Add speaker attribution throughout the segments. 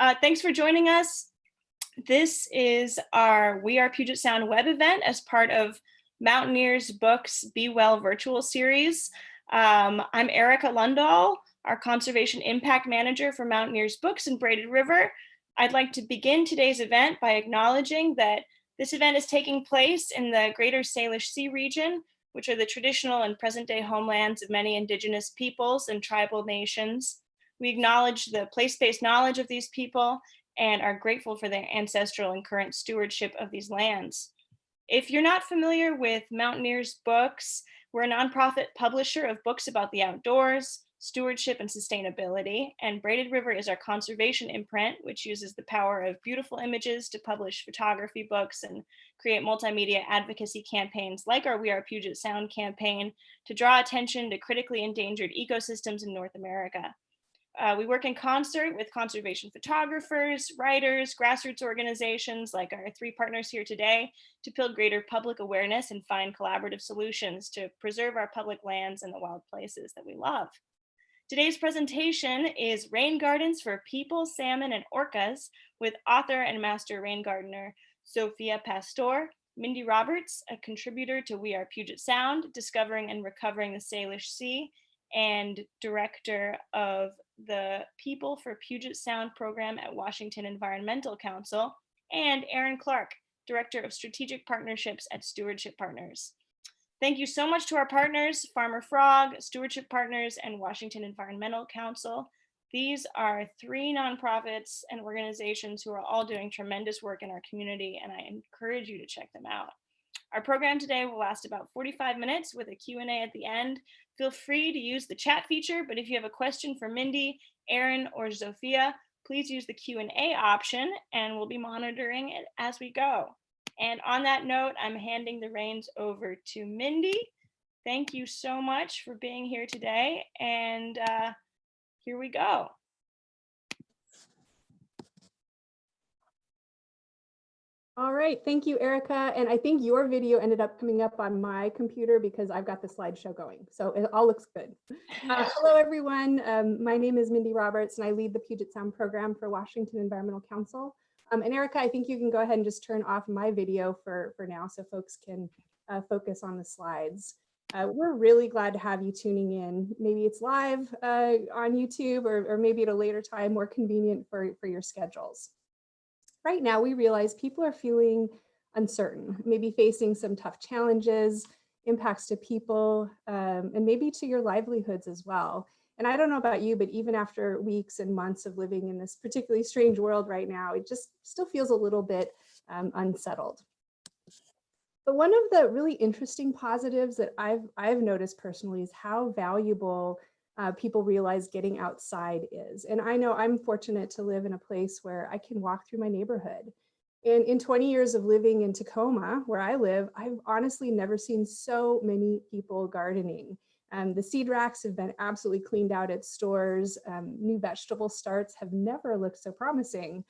Speaker 1: Thanks for joining us. This is our We Are Puget Sound web event as part of Mountaineers Books Be Well virtual series. I'm Erica Lundahl, our Conservation Impact Manager for Mountaineers Books in Braided River. I'd like to begin today's event by acknowledging that this event is taking place in the Greater Salish Sea region, which are the traditional and present-day homelands of many Indigenous peoples and tribal nations. We acknowledge the place-based knowledge of these people and are grateful for their ancestral and current stewardship of these lands. If you're not familiar with Mountaineers Books, we're a nonprofit publisher of books about the outdoors, stewardship, and sustainability, and Braided River is our conservation imprint, which uses the power of beautiful images to publish photography books and create multimedia advocacy campaigns like our We Are Puget Sound campaign to draw attention to critically endangered ecosystems in North America. We work in concert with conservation photographers, writers, grassroots organizations like our three partners here today to build greater public awareness and find collaborative solutions to preserve our public lands and the wild places that we love. Today's presentation is Rain Gardens for People, Salmon, and Orcas with author and master rain gardener Sophia Pastor, Mindy Roberts, a contributor to We Are Puget Sound, Discovering and Recovering the Salish Sea, and director of the People for Puget Sound program at Washington Environmental Council, and Aaron Clark, director of strategic partnerships at Stewardship Partners. Thank you so much to our partners, Farmer Frog, Stewardship Partners, and Washington Environmental Council. These are three nonprofits and organizations who are all doing tremendous work in our community, and I encourage you to check them out. Our program today will last about 45 minutes with a Q&A at the end. Feel free to use the chat feature, but if you have a question for Mindy, Aaron, or Sophia, please use the Q&A option and we'll be monitoring it as we go. And on that note, I'm handing the reins over to Mindy. Thank you so much for being here today, and here we go.
Speaker 2: All right, thank you, Erica. And I think your video ended up coming up on my computer because I've got the slideshow going. So it all looks good. Hello, everyone. My name is Mindy Roberts, and I lead the Puget Sound program for Washington Environmental Council. And Erica, I think you can go ahead and just turn off my video for now so folks can focus on the slides. We're really glad to have you tuning in. Maybe it's live on YouTube or maybe at a later time, more convenient for your schedules. Right now, we realize people are feeling uncertain, maybe facing some tough challenges, impacts to people, and maybe to your livelihoods as well. And I don't know about you, but even after weeks and months of living in this particularly strange world right now, it just still feels a little bit unsettled. But one of the really interesting positives that I've noticed personally is how valuable people realize getting outside is. And I know I'm fortunate to live in a place where I can walk through my neighborhood. And in 20 years of living in Tacoma, where I live, I've honestly never seen so many people gardening. The seed racks have been absolutely cleaned out at stores. New vegetable starts have never looked so promising.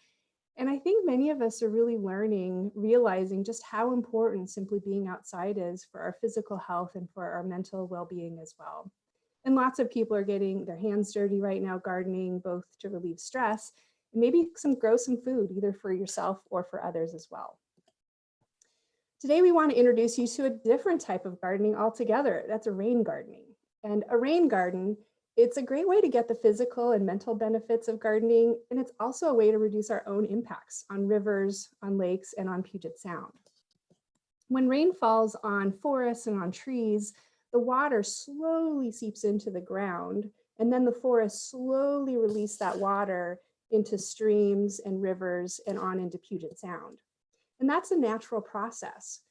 Speaker 2: And I think many of us are really realizing just how important simply being outside is for our physical health and for our mental well-being as well. And lots of people are getting their hands dirty right now gardening, both to relieve stress and maybe grow some food, either for yourself or for others as well. Today, we want to introduce you to a different type of gardening altogether. That's rain gardening. And a rain garden, it's a great way to get the physical and mental benefits of gardening, and it's also a way to reduce our own impacts on rivers, on lakes, and on Puget Sound. When rain falls on forests and on trees, the water slowly seeps into the ground, and then the forests slowly release that water into streams and rivers and on into Puget Sound. And that's a natural process.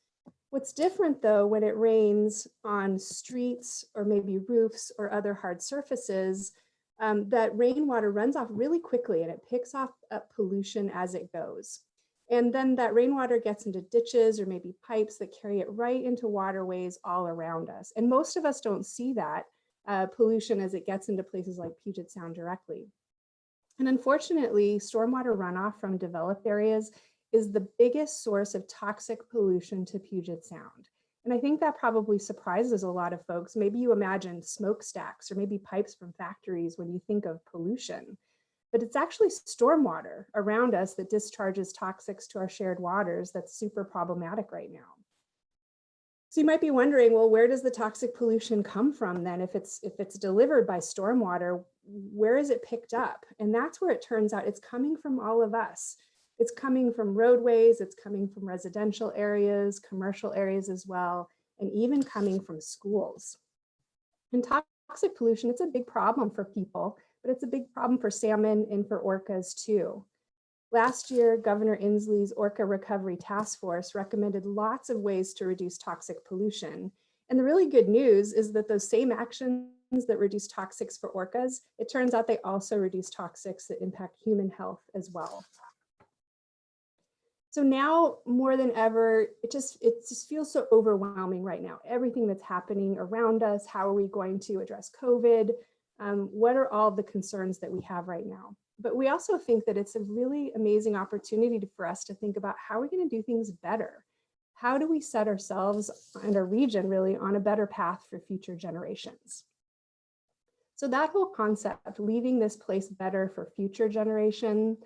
Speaker 2: What's different though, when it rains on streets or maybe roofs or other hard surfaces, that rainwater runs off really quickly and it picks up pollution as it goes. And then that rainwater gets into ditches or maybe pipes that carry it right into waterways all around us. And most of us don't see that pollution as it gets into places like Puget Sound directly. And unfortunately, stormwater runoff from developed areas is the biggest source of toxic pollution to Puget Sound. And I think that probably surprises a lot of folks. Maybe you imagine smokestacks or maybe pipes from factories when you think of pollution. but it's actually stormwater around us that discharges toxics to our shared waters that's super problematic right now. So you might be wondering, well, where does the toxic pollution come from then? If it's delivered by stormwater, where is it picked up? And that's where it turns out it's coming from all of us. It's coming from roadways, it's coming from residential areas, commercial areas as well, and even coming from schools. And toxic pollution, it's a big problem for people, but it's a big problem for salmon and for orcas too. Last year, Governor Inslee's Orca Recovery Task Force recommended lots of ways to reduce toxic pollution. And the really good news is that those same actions that reduce toxics for orcas, it turns out they also reduce toxics that impact human health as well. So now more than ever, it just feels so overwhelming right now. Everything that's happening around us, how are we going to address COVID? What are all the concerns that we have right now? But we also think that it's a really amazing opportunity for us to think about how we're going to do things better. How do we set ourselves and our region really on a better path for future generations? So that whole concept, leaving this place better for future generations,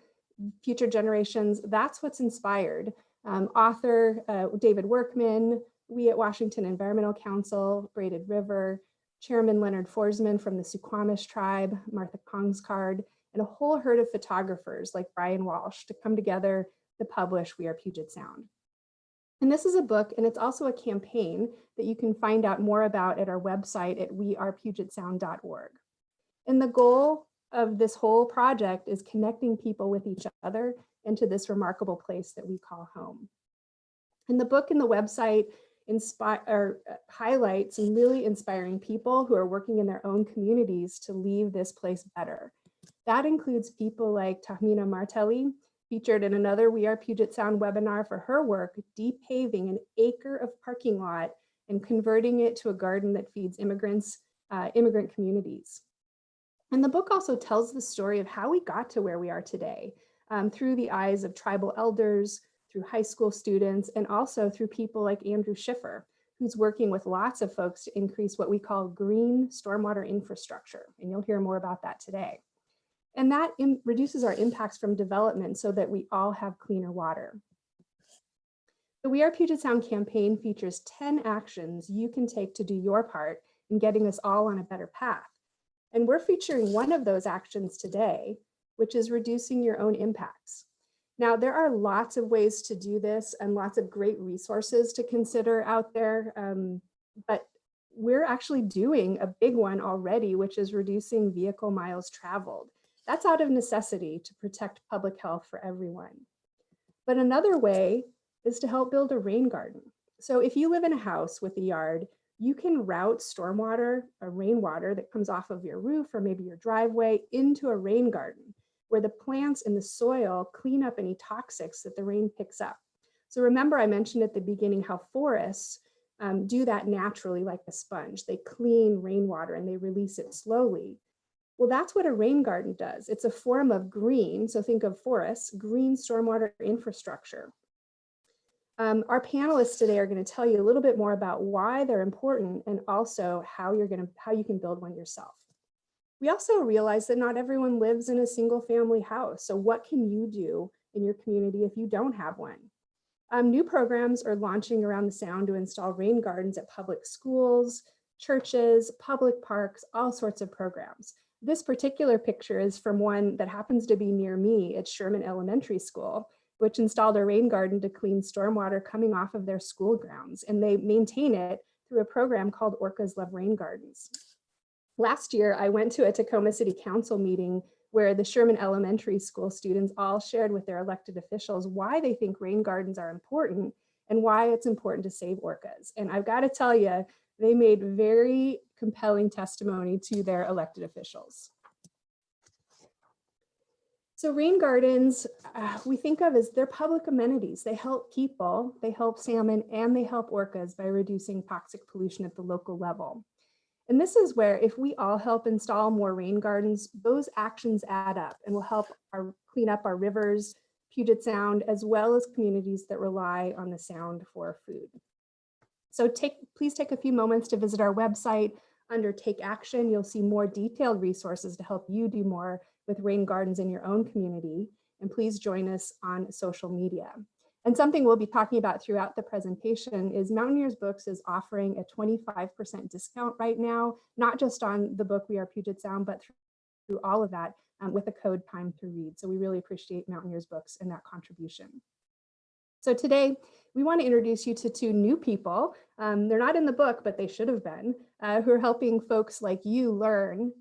Speaker 2: that's what's inspired author David Workman, we at Washington Environmental Council, Braided River, Chairman Leonard Forsman from the Suquamish tribe, Martha Kongsgaard, and a whole herd of photographers like Brian Walsh to come together to publish We Are Puget Sound. And this is a book, and it's also a campaign that you can find out more about at our website at wearepugetsound.org. And the goal of this whole project is connecting people with each other into this remarkable place that we call home. And the book and the website highlight some really inspiring people who are working in their own communities to leave this place better. That includes people like Tahmina Martelli, featured in another We Are Puget Sound webinar for her work, depaving an acre of parking lot and converting it to a garden that feeds immigrant communities. And the book also tells the story of how we got to where we are today, through the eyes of tribal elders, through high school students, and also through people like Andrew Schiffer, who's working with lots of folks to increase what we call green stormwater infrastructure. And you'll hear more about that today. And that reduces our impacts from development so that we all have cleaner water. The We Are Puget Sound campaign features 10 actions you can take to do your part in getting us all on a better path. And we're featuring one of those actions today, which is reducing your own impacts. Now, there are lots of ways to do this and lots of great resources to consider out there, but we're actually doing a big one already, which is reducing vehicle miles traveled. That's out of necessity to protect public health for everyone. But another way is to help build a rain garden. So if you live in a house with a yard, you can route stormwater or rainwater that comes off of your roof or maybe your driveway into a rain garden, where the plants in the soil clean up any toxics that the rain picks up. So remember, I mentioned at the beginning how forests do that naturally like a sponge. They clean rainwater and they release it slowly. Well, that's what a rain garden does. It's a form of green, so think of forests, green stormwater infrastructure. Our panelists today are going to tell you a little bit more about why they're important and also how you can build one yourself. We also realize that not everyone lives in a single family house. So what can you do in your community if you don't have one? New programs are launching around the Sound to install rain gardens at public schools, churches, public parks, all sorts of programs. This particular picture is from one that happens to be near me at Sherman Elementary School, which installed a rain garden to clean stormwater coming off of their school grounds. And they maintain it through a program called Orcas Love Rain Gardens. Last year, I went to a Tacoma City Council meeting where the Sherman Elementary School students all shared with their elected officials why they think rain gardens are important and why it's important to save orcas. And I've got to tell you, they made very compelling testimony to their elected officials. So rain gardens, we think of as they're public amenities. They help people, they help salmon, and they help orcas by reducing toxic pollution at the local level. And this is where if we all help install more rain gardens, those actions add up and will help clean up our rivers, Puget Sound, as well as communities that rely on the Sound for food. So please take a few moments to visit our website. Under Take Action, you'll see more detailed resources to help you do more with rain gardens in your own community. And please join us on social media. And something we'll be talking about throughout the presentation is Mountaineers Books is offering a 25% discount right now, not just on the book We Are Puget Sound, but through all of that with the code TIMETOREAD. So we really appreciate Mountaineers Books and that contribution. So today, we want to introduce you to two new people. They're not in the book, but they should have been, who are helping folks like you learn.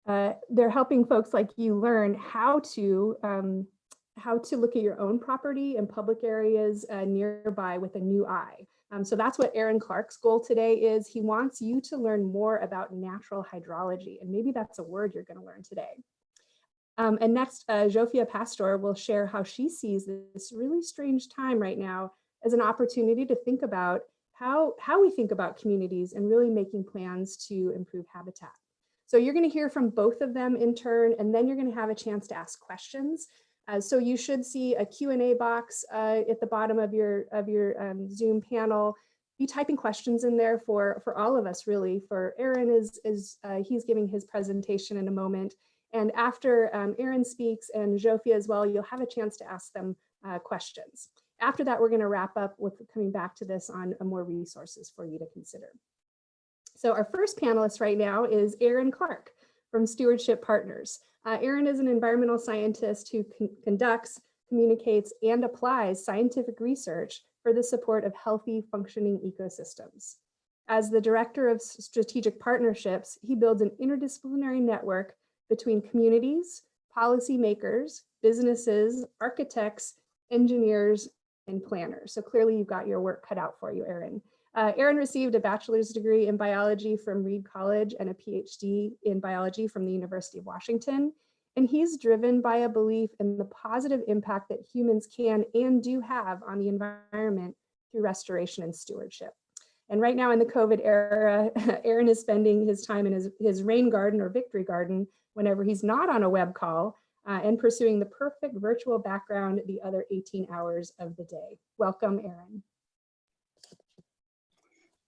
Speaker 2: They're helping folks like you learn how to look at your own property and public areas nearby with a new eye. So that's what Aaron Clark's goal today is. He wants you to learn more about natural hydrology, and maybe that's a word you're going to learn today. And next, Zsofia Pastor will share how she sees this really strange time right now as an opportunity to think about how we think about communities and really making plans to improve habitat. So you're going to hear from both of them in turn, and then you're going to have a chance to ask questions. So you should see a Q&A box at the bottom of your Zoom panel. Be typing questions in there for all of us, really. For Aaron, he's giving his presentation in a moment. And after Aaron speaks and Zsofia as well, you'll have a chance to ask them questions. After that, we're going to wrap up with coming back to this on more resources for you to consider. So our first panelist right now is Aaron Clark from Stewardship Partners. Aaron is an environmental scientist who conducts, communicates, and applies scientific research for the support of healthy, functioning ecosystems. As the Director of Strategic Partnerships, he builds an interdisciplinary network between communities, policymakers, businesses, architects, engineers, and planners. So clearly you've got your work cut out for you, Aaron. Aaron received a bachelor's degree in biology from Reed College and a PhD in biology from the University of Washington. And he's driven by a belief in the positive impact that humans can and do have on the environment through restoration and stewardship. And right now in the COVID era, Aaron is spending his time in his rain garden or victory garden whenever he's not on a web call and pursuing the perfect virtual background the other 18 hours of the day. Welcome, Aaron.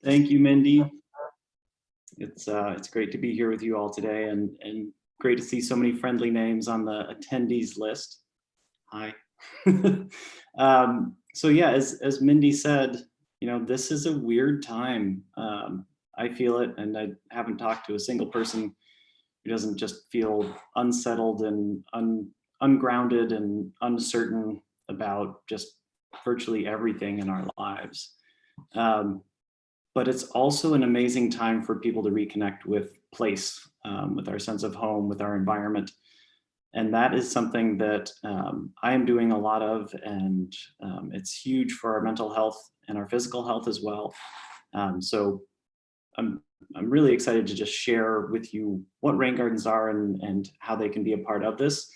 Speaker 3: Thank you, Mindy. It's great to be here with you all today, and great to see so many friendly names on the attendees list. Hi. So yeah, as Mindy said, you know, this is a weird time. I feel it, and I haven't talked to a single person who doesn't just feel unsettled and ungrounded and uncertain about just virtually everything in our lives. But it's also an amazing time for people to reconnect with place, with our sense of home, with our environment. And that is something that I am doing a lot of, and it's huge for our mental health and our physical health as well. So I'm really excited to just share with you what rain gardens are and how they can be a part of this,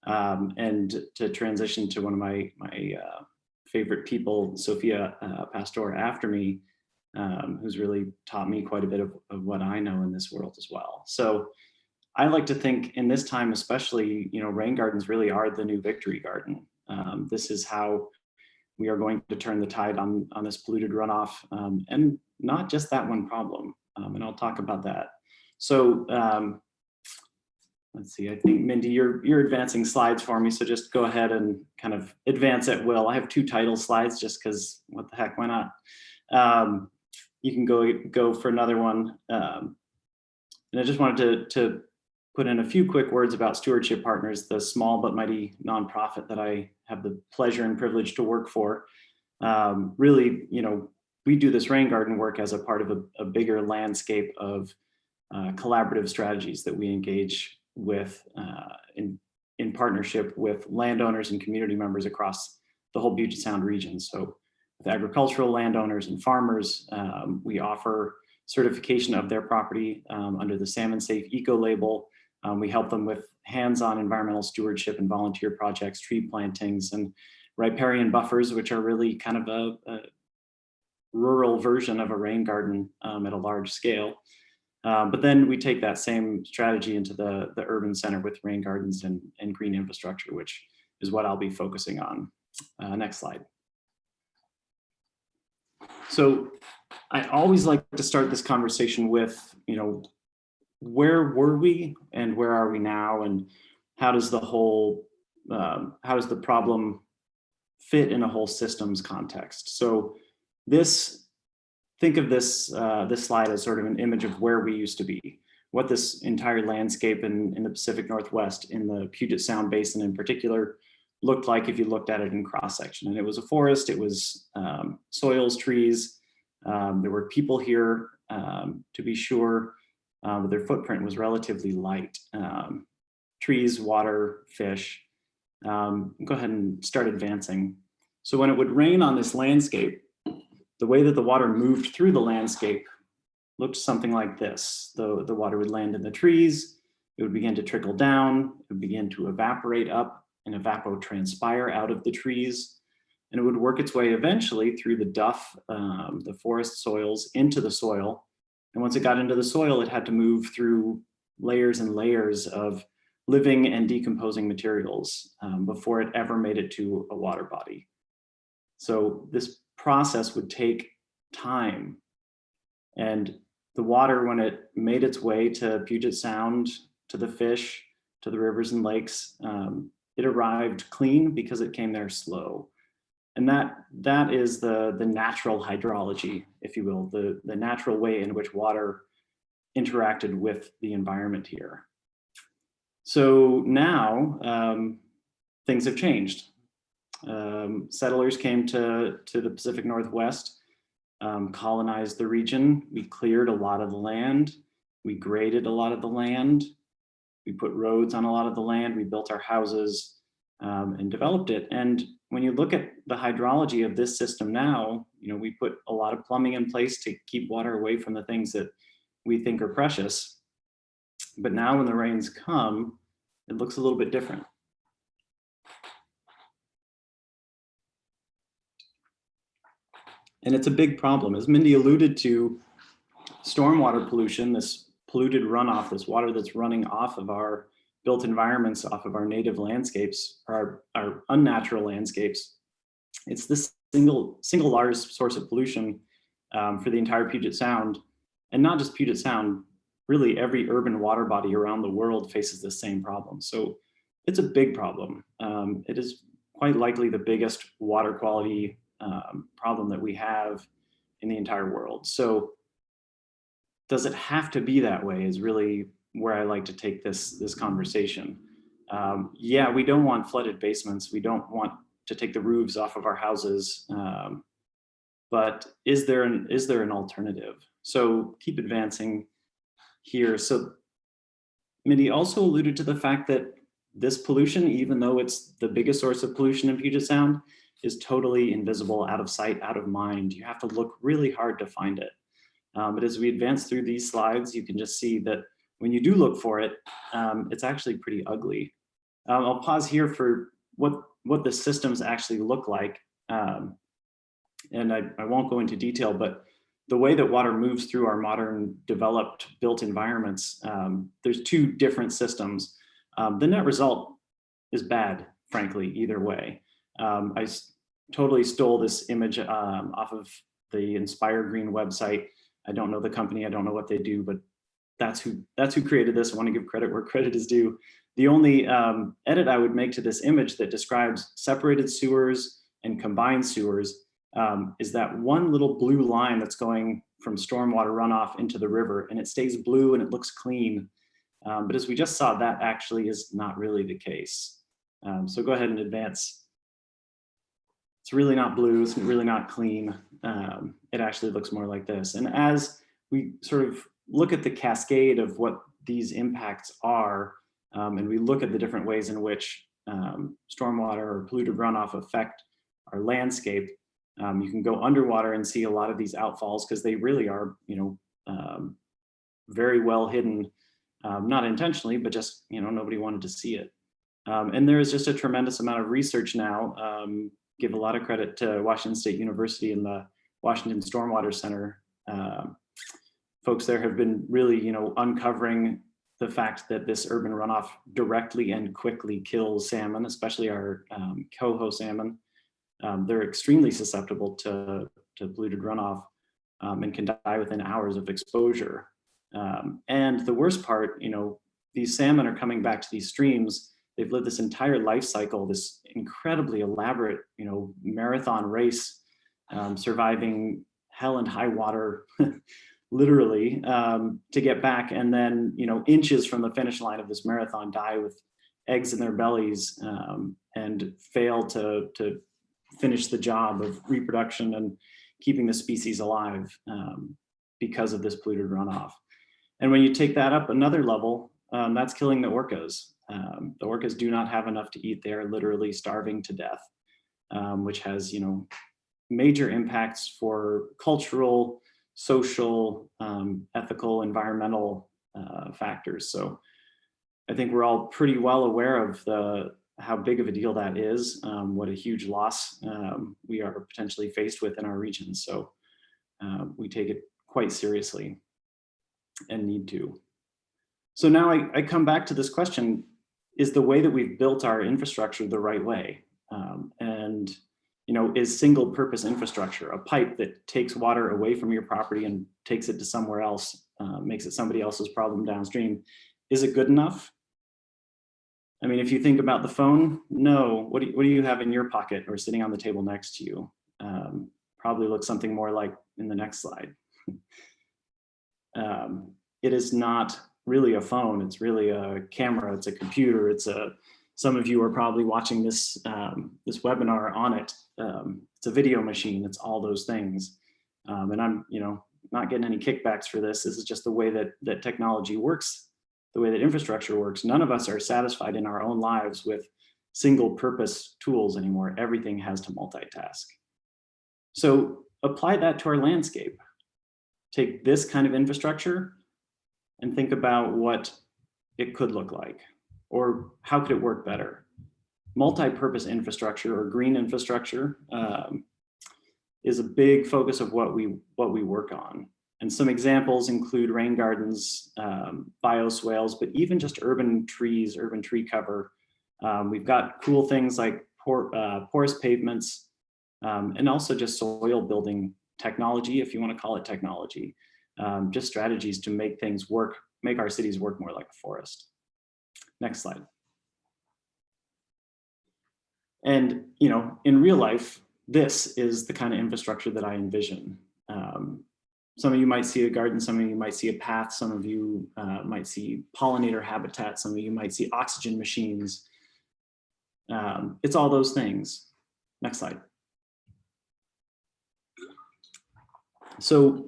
Speaker 3: and to transition to one of my favorite people, Zsofia Pastor after me, who's really taught me quite a bit of what I know in this world as well. So I like to think in this time, especially, you know, rain gardens really are the new victory garden. This is how we are going to turn the tide on this polluted runoff, and not just that one problem. And I'll talk about that. So let's see, I think Mindy, you're advancing slides for me. So just go ahead and kind of advance at will. I have 2 title slides just because what the heck, why not? You can go for another one. And I just wanted to put in a few quick words about Stewardship Partners, the small but mighty nonprofit that I have the pleasure and privilege to work for. Really, you know, we do this rain garden work as a part of a bigger landscape of collaborative strategies that we engage with in partnership with landowners and community members across the whole Puget Sound region. So with agricultural landowners and farmers, we offer certification of their property under the Salmon Safe Eco label. We help them with hands-on environmental stewardship and volunteer projects, tree plantings, and riparian buffers, which are really kind of a rural version of a rain garden at a large scale. But then we take that same strategy into the urban center with rain gardens and green infrastructure, which is what I'll be focusing on. Next slide. So I always like to start this conversation with, you know, where were we and where are we now, and how does the whole, how does the problem fit in a whole systems context? So think of this slide as sort of an image of where we used to be, what this entire landscape in the Pacific Northwest, in the Puget Sound Basin in particular, looked like if you looked at it in cross section. And it was a forest, it was soils, trees, there were people here, to be sure, but their footprint was relatively light. Trees, water, fish. Go ahead and start advancing. So when it would rain on this landscape, the way that the water moved through the landscape looked something like this. The water would land in the trees, it would begin to trickle down, it would begin to evaporate up and evapotranspire out of the trees, and it would work its way eventually through the duff, the forest soils, into the soil. And once it got into the soil, it had to move through layers and layers of living and decomposing materials before it ever made it to a water body. So this process would take time. And the water, when it made its way to Puget Sound, to the fish, to the rivers and lakes, it arrived clean because it came there slow. And that is the natural hydrology, if you will, the natural way in which water interacted with the environment here. So now things have changed. Settlers came to the Pacific Northwest, colonized the region. We cleared a lot of the land. We graded a lot of the land. We put roads on a lot of the land. We built our houses and developed it. And when you look at the hydrology of this system now, we put a lot of plumbing in place to keep water away from the things that we think are precious. But now when the rains come, it looks a little bit different. And it's a big problem. As Mindy alluded to, stormwater pollution, this polluted runoff, this water that's running off of our built environments, off of our native landscapes, our unnatural landscapes, it's the single largest source of pollution for the entire Puget Sound. And not just Puget Sound, really every urban water body around the world faces the same problem. So it's a big problem. It is quite likely the biggest water quality problem that we have in the entire world. So does it have to be that way is really where I like to take this conversation. Yeah, we don't want flooded basements. We don't want to take the roofs off of our houses. But is there an alternative? So keep advancing here. So Mindy also alluded to the fact that this pollution, even though it's the biggest source of pollution in Puget Sound, is totally invisible, out of sight, out of mind. You have to look really hard to find it. But as we advance through these slides, you can just see that when you do look for it, it's actually pretty ugly. I'll pause here for what the systems actually look like. And I won't go into detail, but the way that water moves through our modern developed built environments, there's two different systems. The net result is bad, frankly, either way. I totally stole this image off of the Inspire Green website. I don't know the company, I don't know what they do, but that's who created this. I want to give credit where credit is due. The only edit I would make to this image that describes separated sewers and combined sewers is that one little blue line that's going from stormwater runoff into the river, and it stays blue and it looks clean. But as we just saw, that actually is not really the case. So go ahead and advance. It's really not blue, it's really not clean. It actually looks more like this. And as we sort of look at the cascade of what these impacts are, and we look at the different ways in which stormwater or polluted runoff affect our landscape, you can go underwater and see a lot of these outfalls because they really are, very well hidden, not intentionally, but just, nobody wanted to see it. And there is just a tremendous amount of research now. Give a lot of credit to Washington State University and the Washington Stormwater Center. Folks there have been really, uncovering the fact that this urban runoff directly and quickly kills salmon, especially our coho salmon. They're extremely susceptible to polluted runoff and can die within hours of exposure. And the worst part, these salmon are coming back to these streams. They've lived this entire life cycle, this incredibly elaborate, marathon race, surviving hell and high water, literally, to get back. And then, inches from the finish line of this marathon, die with eggs in their bellies, and fail to finish the job of reproduction and keeping the species alive, because of this polluted runoff. And when you take that up another level, that's killing the orcas. The orcas do not have enough to eat. They are literally starving to death, which has, major impacts for cultural, social, ethical, environmental factors. So I think we're all pretty well aware of how big of a deal that is, what a huge loss we are potentially faced with in our region. So we take it quite seriously and need to. So now I come back to this question: is the way that we've built our infrastructure the right way? And is single purpose infrastructure, a pipe that takes water away from your property and takes it to somewhere else, makes it somebody else's problem downstream, is it good enough? I mean, if you think about the phone, no. What do you have in your pocket or sitting on the table next to you? Probably looks something more like in the next slide. It is not really a phone. It's really a camera. It's a computer. Some of you are probably watching this this webinar on it. It's a video machine. It's all those things. And I'm not getting any kickbacks for this. This is just the way that technology works, the way that infrastructure works. None of us are satisfied in our own lives with single purpose tools anymore. Everything has to multitask. So apply that to our landscape. Take this kind of infrastructure and think about what it could look like, or how could it work better. Multi-purpose infrastructure, or green infrastructure, is a big focus of what we work on. And some examples include rain gardens, bioswales, but even just urban trees, urban tree cover. We've got cool things like porous pavements, and also just soil building technology, if you want to call it technology, just strategies to make things work, make our cities work more like a forest. Next slide. And in real life, this is the kind of infrastructure that I envision. Some of you might see a garden, some of you might see a path, some of you might see pollinator habitat, some of you might see oxygen machines. It's all those things. Next slide. So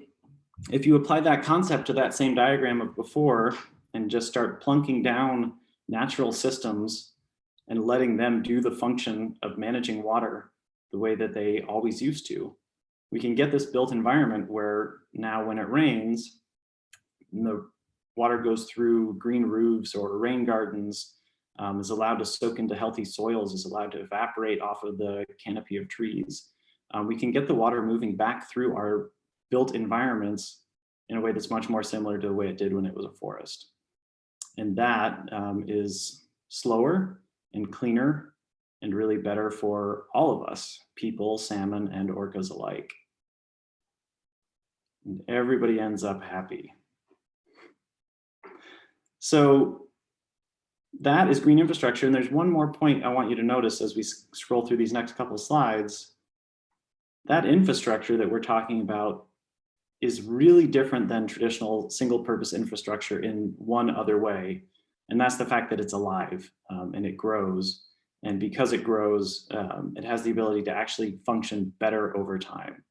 Speaker 3: if you apply that concept to that same diagram of before and just start plunking down natural systems and letting them do the function of managing water the way that they always used to, we can get this built environment where now when it rains, the water goes through green roofs or rain gardens, is allowed to soak into healthy soils, is allowed to evaporate off of the canopy of trees. We can get the water moving back through our built environments in a way that's much more similar to the way it did when it was a forest. And that is slower and cleaner and really better for all of us, people, salmon, and orcas alike. And everybody ends up happy. So that is green infrastructure. And there's one more point I want you to notice as we scroll through these next couple of slides. That infrastructure that we're talking about is really different than traditional single purpose infrastructure in one other way. And that's the fact that it's alive and it grows. And because it grows, it has the ability to actually function better over time.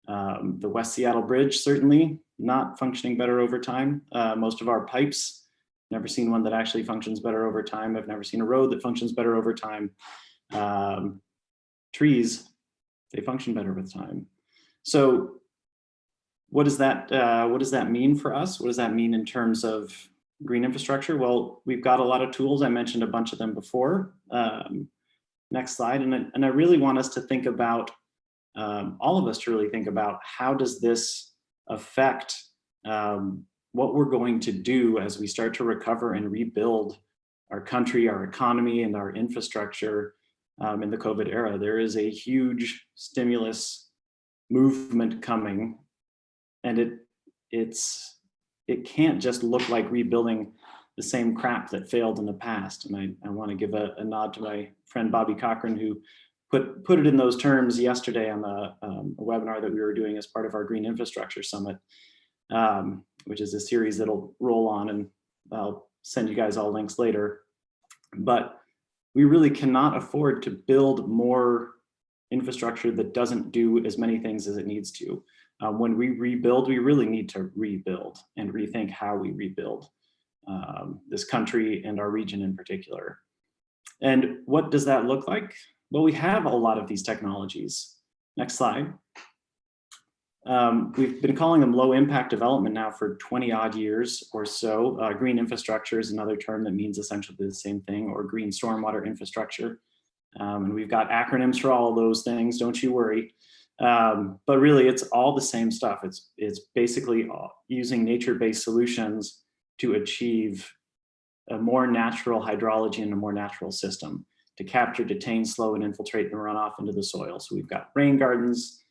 Speaker 3: The West Seattle Bridge, certainly not functioning better over time. Most of our pipes, never seen one that actually functions better over time. I've never seen a road that functions better over time. Trees, they function better with time. So what does that mean for us? What does that mean in terms of green infrastructure? Well, we've got a lot of tools. I mentioned a bunch of them before. Next slide. And I really want us to think about, all of us to really think about, how does this affect what we're going to do as we start to recover and rebuild our country, our economy, and our infrastructure in the COVID era. There is a huge stimulus movement coming, and it's it can't just look like rebuilding the same crap that failed in the past. And I want to give a nod to my friend Bobby Cochran, who put it in those terms yesterday on a webinar that we were doing as part of our Green Infrastructure Summit, which is a series that'll roll on, and I'll send you guys all links later. But we really cannot afford to build more infrastructure that doesn't do as many things as it needs to. When we rebuild, we really need to rebuild and rethink how we rebuild this country and our region in particular. And what does that look like? Well, we have a lot of these technologies. Next slide. We've been calling them low impact development now for 20 odd years or so. Green infrastructure is another term that means essentially the same thing, or green stormwater infrastructure. And we've got acronyms for all of those things, don't you worry. But really it's all the same stuff. It's basically using nature-based solutions to achieve a more natural hydrology and a more natural system to capture, detain, slow, and infiltrate the runoff into the soil. So we've got rain gardens,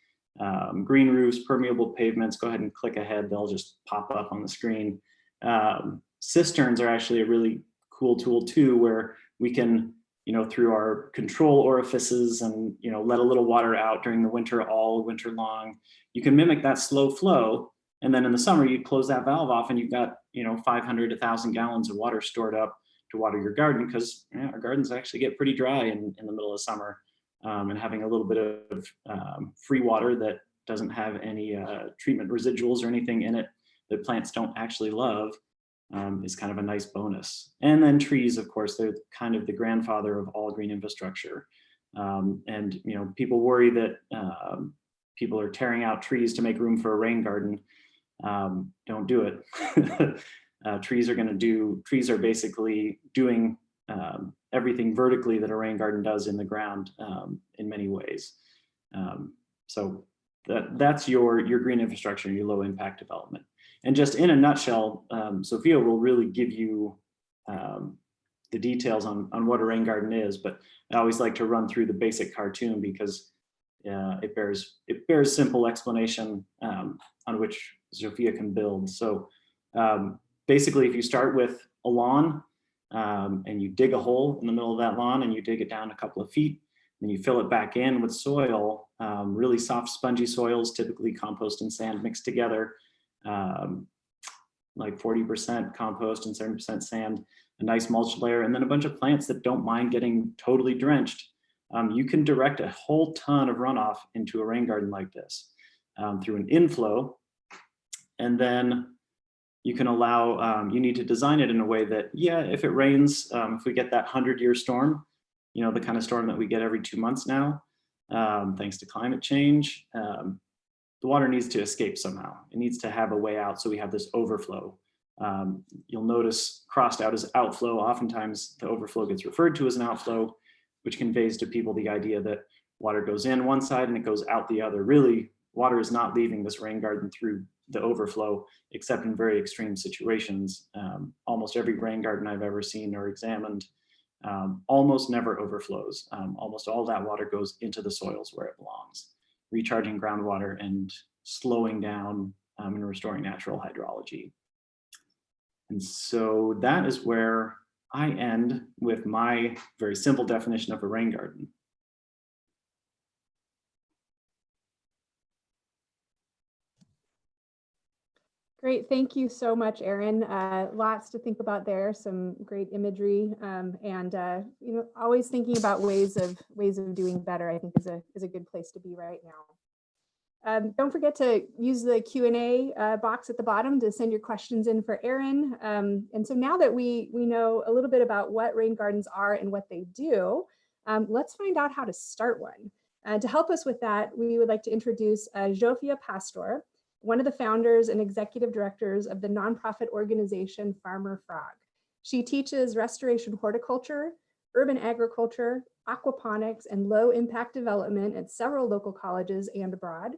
Speaker 3: green roofs, permeable pavements. Go ahead and click ahead, they'll just pop up on the screen. Cisterns are actually a really cool tool too, where we can, through our control orifices and, let a little water out during the winter, all winter long. You can mimic that slow flow. And then in the summer, you close that valve off and you've got, 500 to 1,000 gallons of water stored up to water your garden, because our gardens actually get pretty dry in the middle of summer. And having a little bit of free water that doesn't have any treatment residuals or anything in it that plants don't actually love is kind of a nice bonus. And then trees, of course, they're kind of the grandfather of all green infrastructure. And people worry that people are tearing out trees to make room for a rain garden. Don't do it. Trees are basically doing everything vertically that a rain garden does in the ground in many ways. So that's your green infrastructure, your low impact development. And just in a nutshell, Sophia will really give you the details on what a rain garden is, but I always like to run through the basic cartoon because it bears simple explanation on which Sophia can build. So basically, if you start with a lawn and you dig a hole in the middle of that lawn and you dig it down a couple of feet, then you fill it back in with soil, really soft, spongy soils, typically compost and sand mixed together, like 40% compost and 70% sand, a nice mulch layer, and then a bunch of plants that don't mind getting totally drenched. You can direct a whole ton of runoff into a rain garden like this through an inflow. And then you can allow, you need to design it in a way that, if it rains, if we get that 100-year storm, the kind of storm that we get every 2 months now, thanks to climate change, the water needs to escape somehow. It needs to have a way out, so we have this overflow. You'll notice crossed out as outflow. Oftentimes the overflow gets referred to as an outflow, which conveys to people the idea that water goes in one side and it goes out the other. Really, water is not leaving this rain garden through the overflow, except in very extreme situations. Almost every rain garden I've ever seen or examined almost never overflows. Almost all that water goes into the soils where it belongs, recharging groundwater and slowing down and restoring natural hydrology. And so that is where I end with my very simple definition of a rain garden.
Speaker 2: Great, thank you so much, Erin. Lots to think about there, some great imagery, and always thinking about ways of doing better, I think is a good place to be right now. Don't forget to use the Q&A box at the bottom to send your questions in for Erin. And so now that we know a little bit about what rain gardens are and what they do, let's find out how to start one. To help us with that, we would like to introduce Zsofia Pastor, one of the founders and executive directors of the nonprofit organization Farmer Frog. She teaches restoration horticulture, urban agriculture, aquaponics, and low impact development at several local colleges and abroad.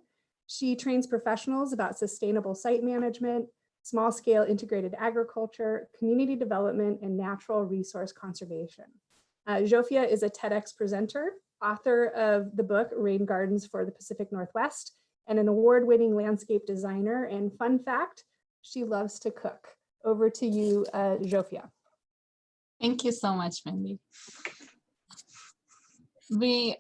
Speaker 2: She trains professionals about sustainable site management, small scale integrated agriculture, community development, and natural resource conservation. Zsofia is a TEDx presenter, author of the book Rain Gardens for the Pacific Northwest, and an award-winning landscape designer. And fun fact, She loves to cook. Over to you, Zsofia.
Speaker 4: Thank you so much, Mindy. We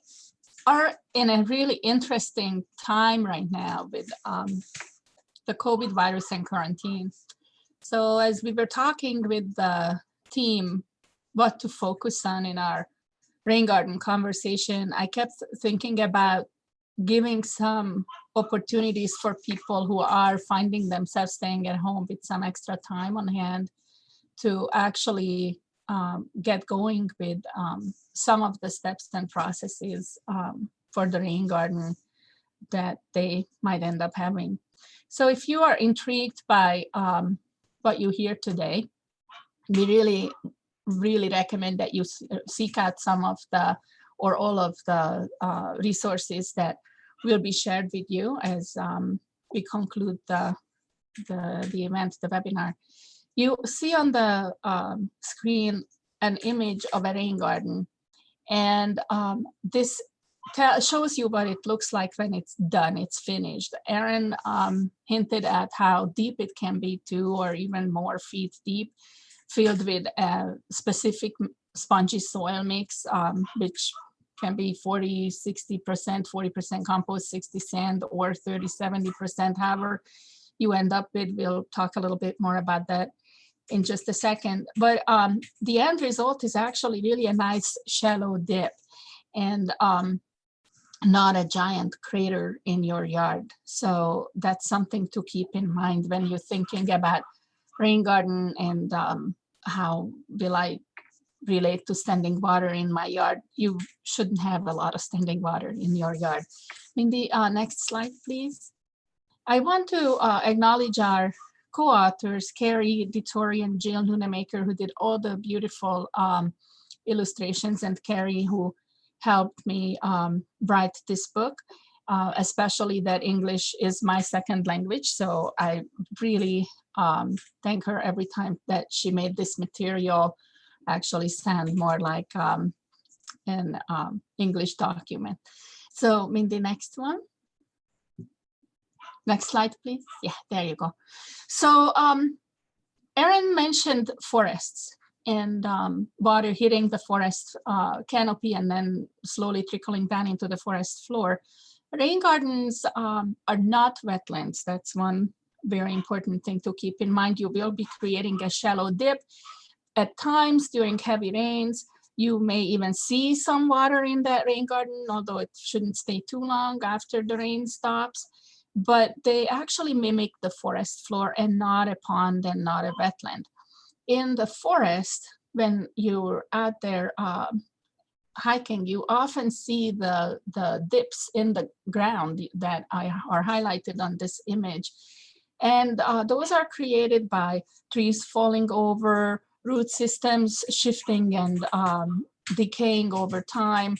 Speaker 4: are in a really interesting time right now with the COVID virus and quarantine. So as we were talking with the team, what to focus on in our rain garden conversation, I kept thinking about giving some opportunities for people who are finding themselves staying at home with some extra time on hand to actually get going with some of the steps and processes for the rain garden that they might end up having. So if you are intrigued by what you hear today, we really recommend that you seek out some of the or all of the resources that will be shared with you as we conclude the event, the webinar. You see on the screen an image of a rain garden, and this shows you what it looks like when it's done, it's finished. Aaron hinted at how deep it can be 2 or even more feet deep, filled with a specific spongy soil mix, which can be 40-60%, 40% compost, 60 sand, or 30-70%, however you end up with. We'll talk a little bit more about that in just a second. But the end result is actually really a nice shallow dip, and not a giant crater in your yard. So that's something to keep in mind when you're thinking about rain garden and how will I relate to standing water in my yard. You shouldn't have a lot of standing water in your yard. Mindy, next slide, please. I want to acknowledge our co-authors, Carrie Dittori and Jill Nunemaker, who did all the beautiful illustrations, and Carrie, who helped me write this book, especially that English is my second language. So I really thank her every time that she made this material actually sound more like an English document. So Mindy, next one. Next slide, please. Yeah, there you go. So Aaron mentioned forests and water hitting the forest canopy and then slowly trickling down into the forest floor. Rain gardens are not wetlands. That's one very important thing to keep in mind. You will be creating a shallow dip. At times during heavy rains, you may even see some water in that rain garden, although it shouldn't stay too long after the rain stops. But they actually mimic the forest floor and not a pond and not a wetland. In the forest, when you're out there hiking, you often see the dips in the ground that are highlighted on this image. And those are created by trees falling over, root systems shifting and decaying over time.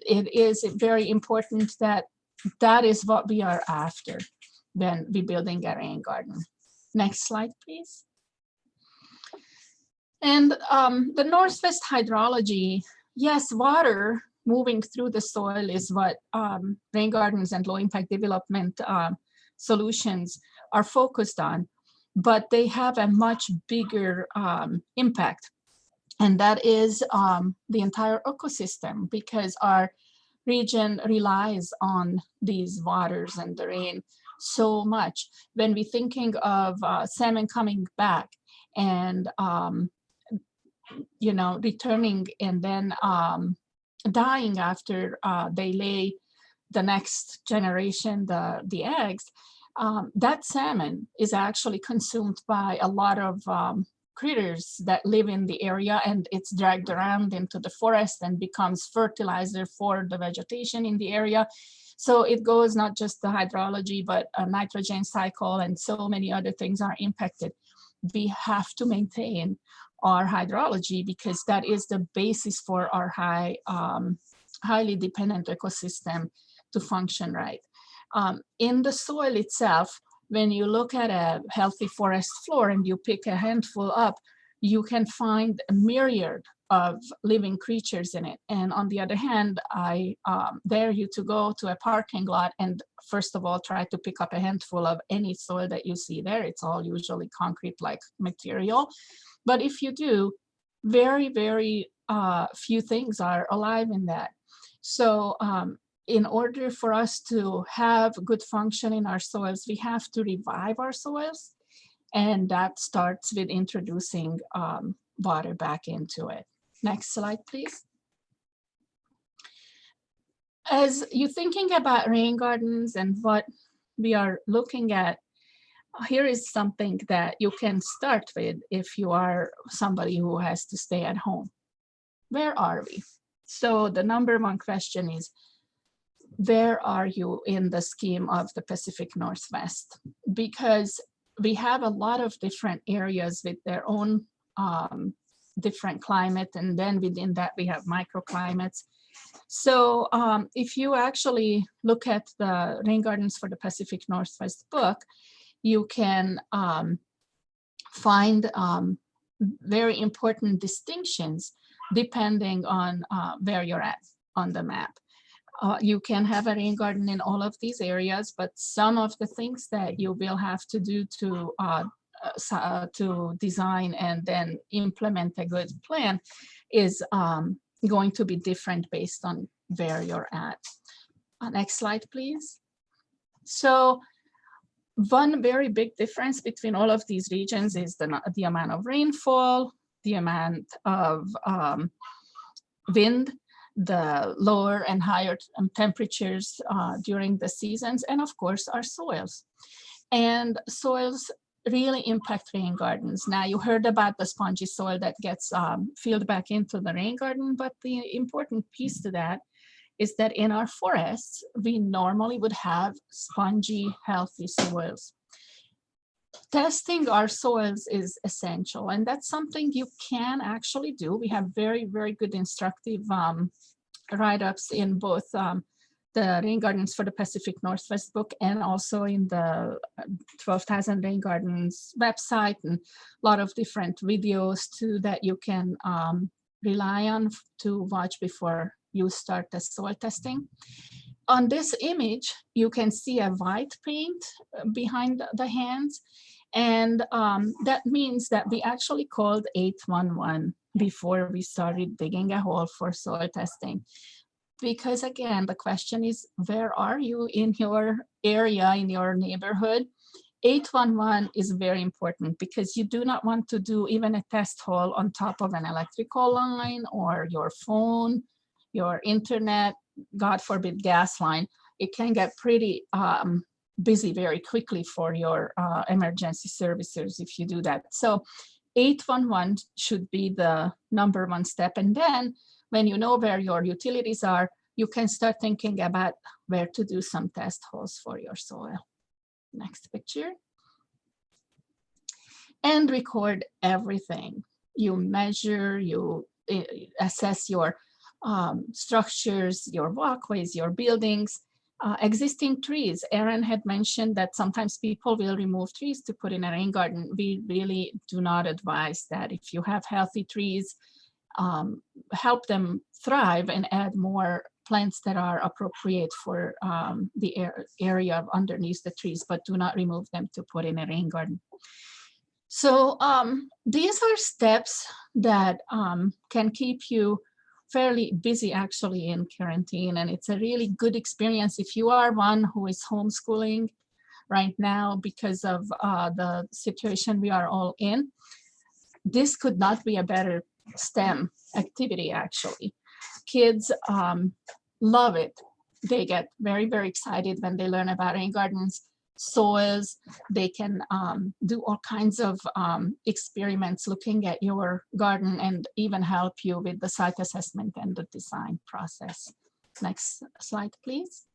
Speaker 4: It is very important that that is what we are after when we're building a rain garden. Next slide, please. And the Northwest hydrology, yes, water moving through the soil is what rain gardens and low impact development solutions are focused on, but they have a much bigger impact. And that is the entire ecosystem, because our region relies on these waters and the rain so much. When we're thinking of salmon coming back and returning and then dying after they lay the next generation the eggs, that salmon is actually consumed by a lot of critters that live in the area, and it's dragged around into the forest and becomes fertilizer for the vegetation in the area. So it goes not just the hydrology, but a nitrogen cycle and so many other things are impacted. We have to maintain our hydrology because that is the basis for our highly dependent ecosystem to function right. In the soil itself, when you look at a healthy forest floor and you pick a handful up, you can find a myriad of living creatures in it. And on the other hand, I dare you to go to a parking lot and first of all, try to pick up a handful of any soil that you see there. It's all usually concrete-like material. But if you do, very, very few things are alive in that. So in order for us to have good function in our soils, we have to revive our soils. And that starts with introducing water back into it. Next slide, please. As you're thinking about rain gardens and what we are looking at, here is something that you can start with if you are somebody who has to stay at home. Where are we? So the number one question is, where are you in the scheme of the Pacific Northwest? Because we have a lot of different areas with their own different climate, and then within that we have microclimates. So if you actually look at the Rain Gardens for the Pacific Northwest book, you can find very important distinctions depending on where you're at on the map. You can have a rain garden in all of these areas, but some of the things that you will have to do to design and then implement a good plan is going to be different based on where you're at. Next slide, please. So one very big difference between all of these regions is the amount of rainfall, the amount of wind, the lower and higher temperatures during the seasons, and of course our soils. And soils really impact rain gardens. Now you heard about the spongy soil that gets filled back into the rain garden, but the important piece to that is that in our forests, we normally would have spongy, healthy soils. Testing our soils is essential, and that's something you can actually do. We have very, very good instructive write-ups in both the Rain Gardens for the Pacific Northwest book and also in the 12,000 Rain Gardens website, and a lot of different videos too that you can rely on to watch before you start the soil testing. On this image, you can see a white paint behind the hands. And that means that we actually called 811 before we started digging a hole for soil testing. Because again, the question is, where are you in your area, in your neighborhood? 811 is very important because you do not want to do even a test hole on top of an electrical line or your phone, your internet, God forbid, gas line. It can get pretty busy very quickly for your emergency services if you do that. So 811 should be the number one step. And then when you know where your utilities are, you can start thinking about where to do some test holes for your soil. Next picture. And record everything. You measure, you assess your structures, your walkways, your buildings, existing trees. Aaron had mentioned that sometimes people will remove trees to put in a rain garden. We really do not advise that. If you have healthy trees, help them thrive and add more plants that are appropriate for the area underneath the trees, but do not remove them to put in a rain garden. So these are steps that can keep you fairly busy actually in quarantine, and it's a really good experience if you are one who is homeschooling right now because of the situation we are all in. This could not be a better STEM activity actually. Kids love it. They get very, very excited when they learn about rain gardens, soils. They can do all kinds of experiments looking at your garden and even help you with the site assessment and the design process. Next slide, please.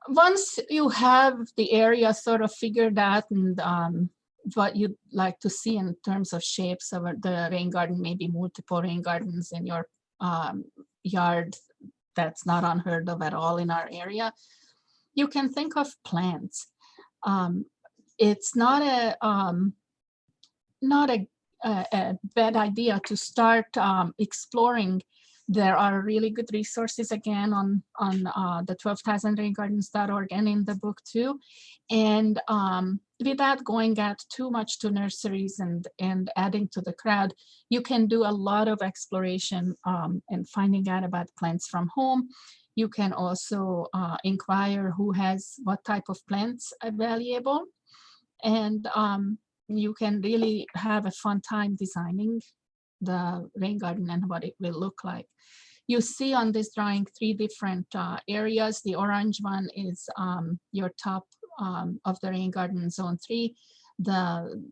Speaker 4: Once you have the area sort of figured out and what you'd like to see in terms of shapes of the rain garden, maybe multiple rain gardens in your yard, that's not unheard of at all in our area. You can think of plants. It's not a a bad idea to start exploring. There are really good resources again on the 12,000raingardens.org and in the book too. And without going out too much to nurseries and adding to the crowd, you can do a lot of exploration and finding out about plants from home. You can also inquire who has what type of plants available. And you can really have a fun time designing the rain garden and what it will look like. You see on this drawing 3 different areas. The orange one is your top of the rain garden, zone 3. The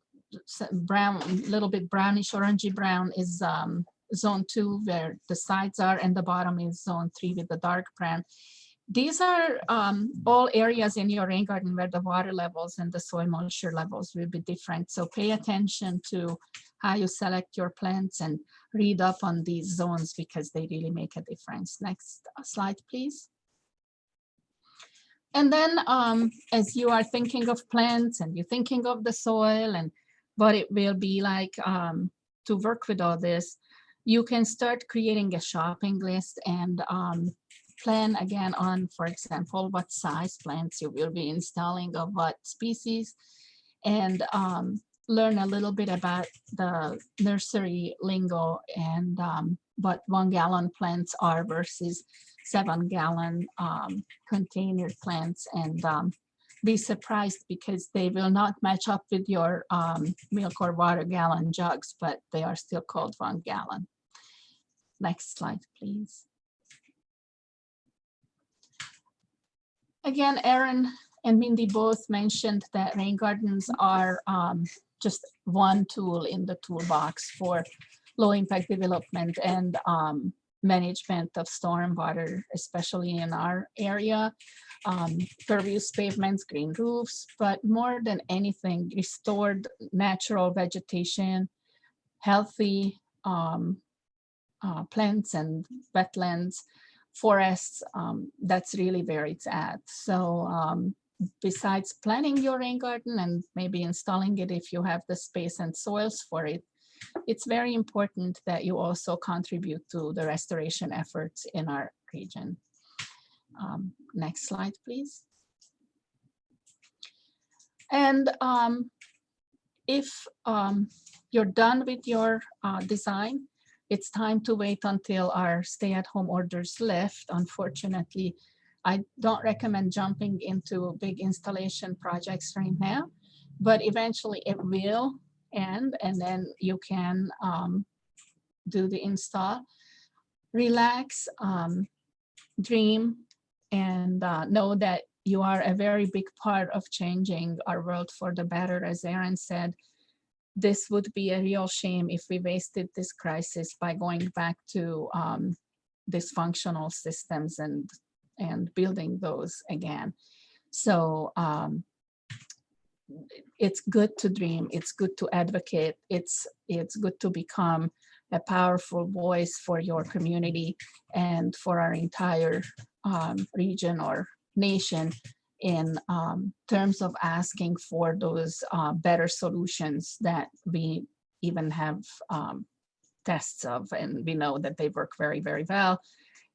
Speaker 4: brown, little bit brownish orangey brown is zone 2, where the sides are, and the bottom is zone 3 with the dark brown. These are all areas in your rain garden where the water levels and the soil moisture levels will be different. So pay attention to how you select your plants and read up on these zones because they really make a difference. Next slide, please. And then as you are thinking of plants and you're thinking of the soil and what it will be like to work with all this, you can start creating a shopping list and plan again on, for example, what size plants you will be installing of what species, and learn a little bit about the nursery lingo and what 1-gallon plants are versus 7-gallon container plants, and be surprised because they will not match up with your milk or water gallon jugs, but they are still called 1 gallon. Next slide, please. Again, Aaron and Mindy both mentioned that rain gardens are just one tool in the toolbox for low impact development and management of stormwater, especially in our area. Pervious pavements, green roofs, but more than anything, restored natural vegetation, healthy plants and wetlands, forests, that's really where it's at. So besides planning your rain garden and maybe installing it if you have the space and soils for it, it's very important that you also contribute to the restoration efforts in our region. Next slide, please. And if you're done with your design, it's time to wait until our stay-at-home orders lift. Unfortunately, I don't recommend jumping into big installation projects right now, but eventually it will end, and then you can do the install. Relax, dream, and know that you are a very big part of changing our world for the better. As Aaron said, this would be a real shame if we wasted this crisis by going back to dysfunctional systems and building those again. So it's good to dream, it's good to advocate, it's good to become a powerful voice for your community and for our entire region or nation in terms of asking for those better solutions that we even have tests of, and we know that they work very, very well,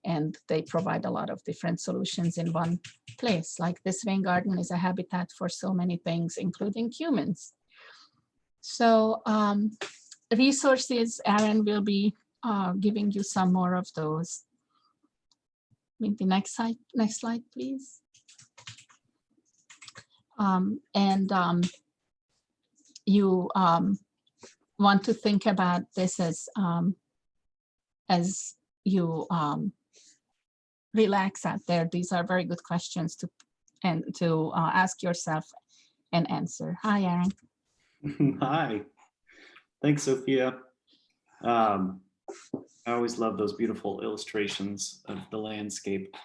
Speaker 4: and they provide a lot of different solutions in one place. Like this rain garden is a habitat for so many things, including humans. So resources, Aaron will be giving you some more of those. Maybe next slide, please. You want to think about this as you relax out there. These are very good questions to ask yourself and answer. Hi, Aaron.
Speaker 3: Hi. Thanks, Sophia. I always love those beautiful illustrations of the landscape.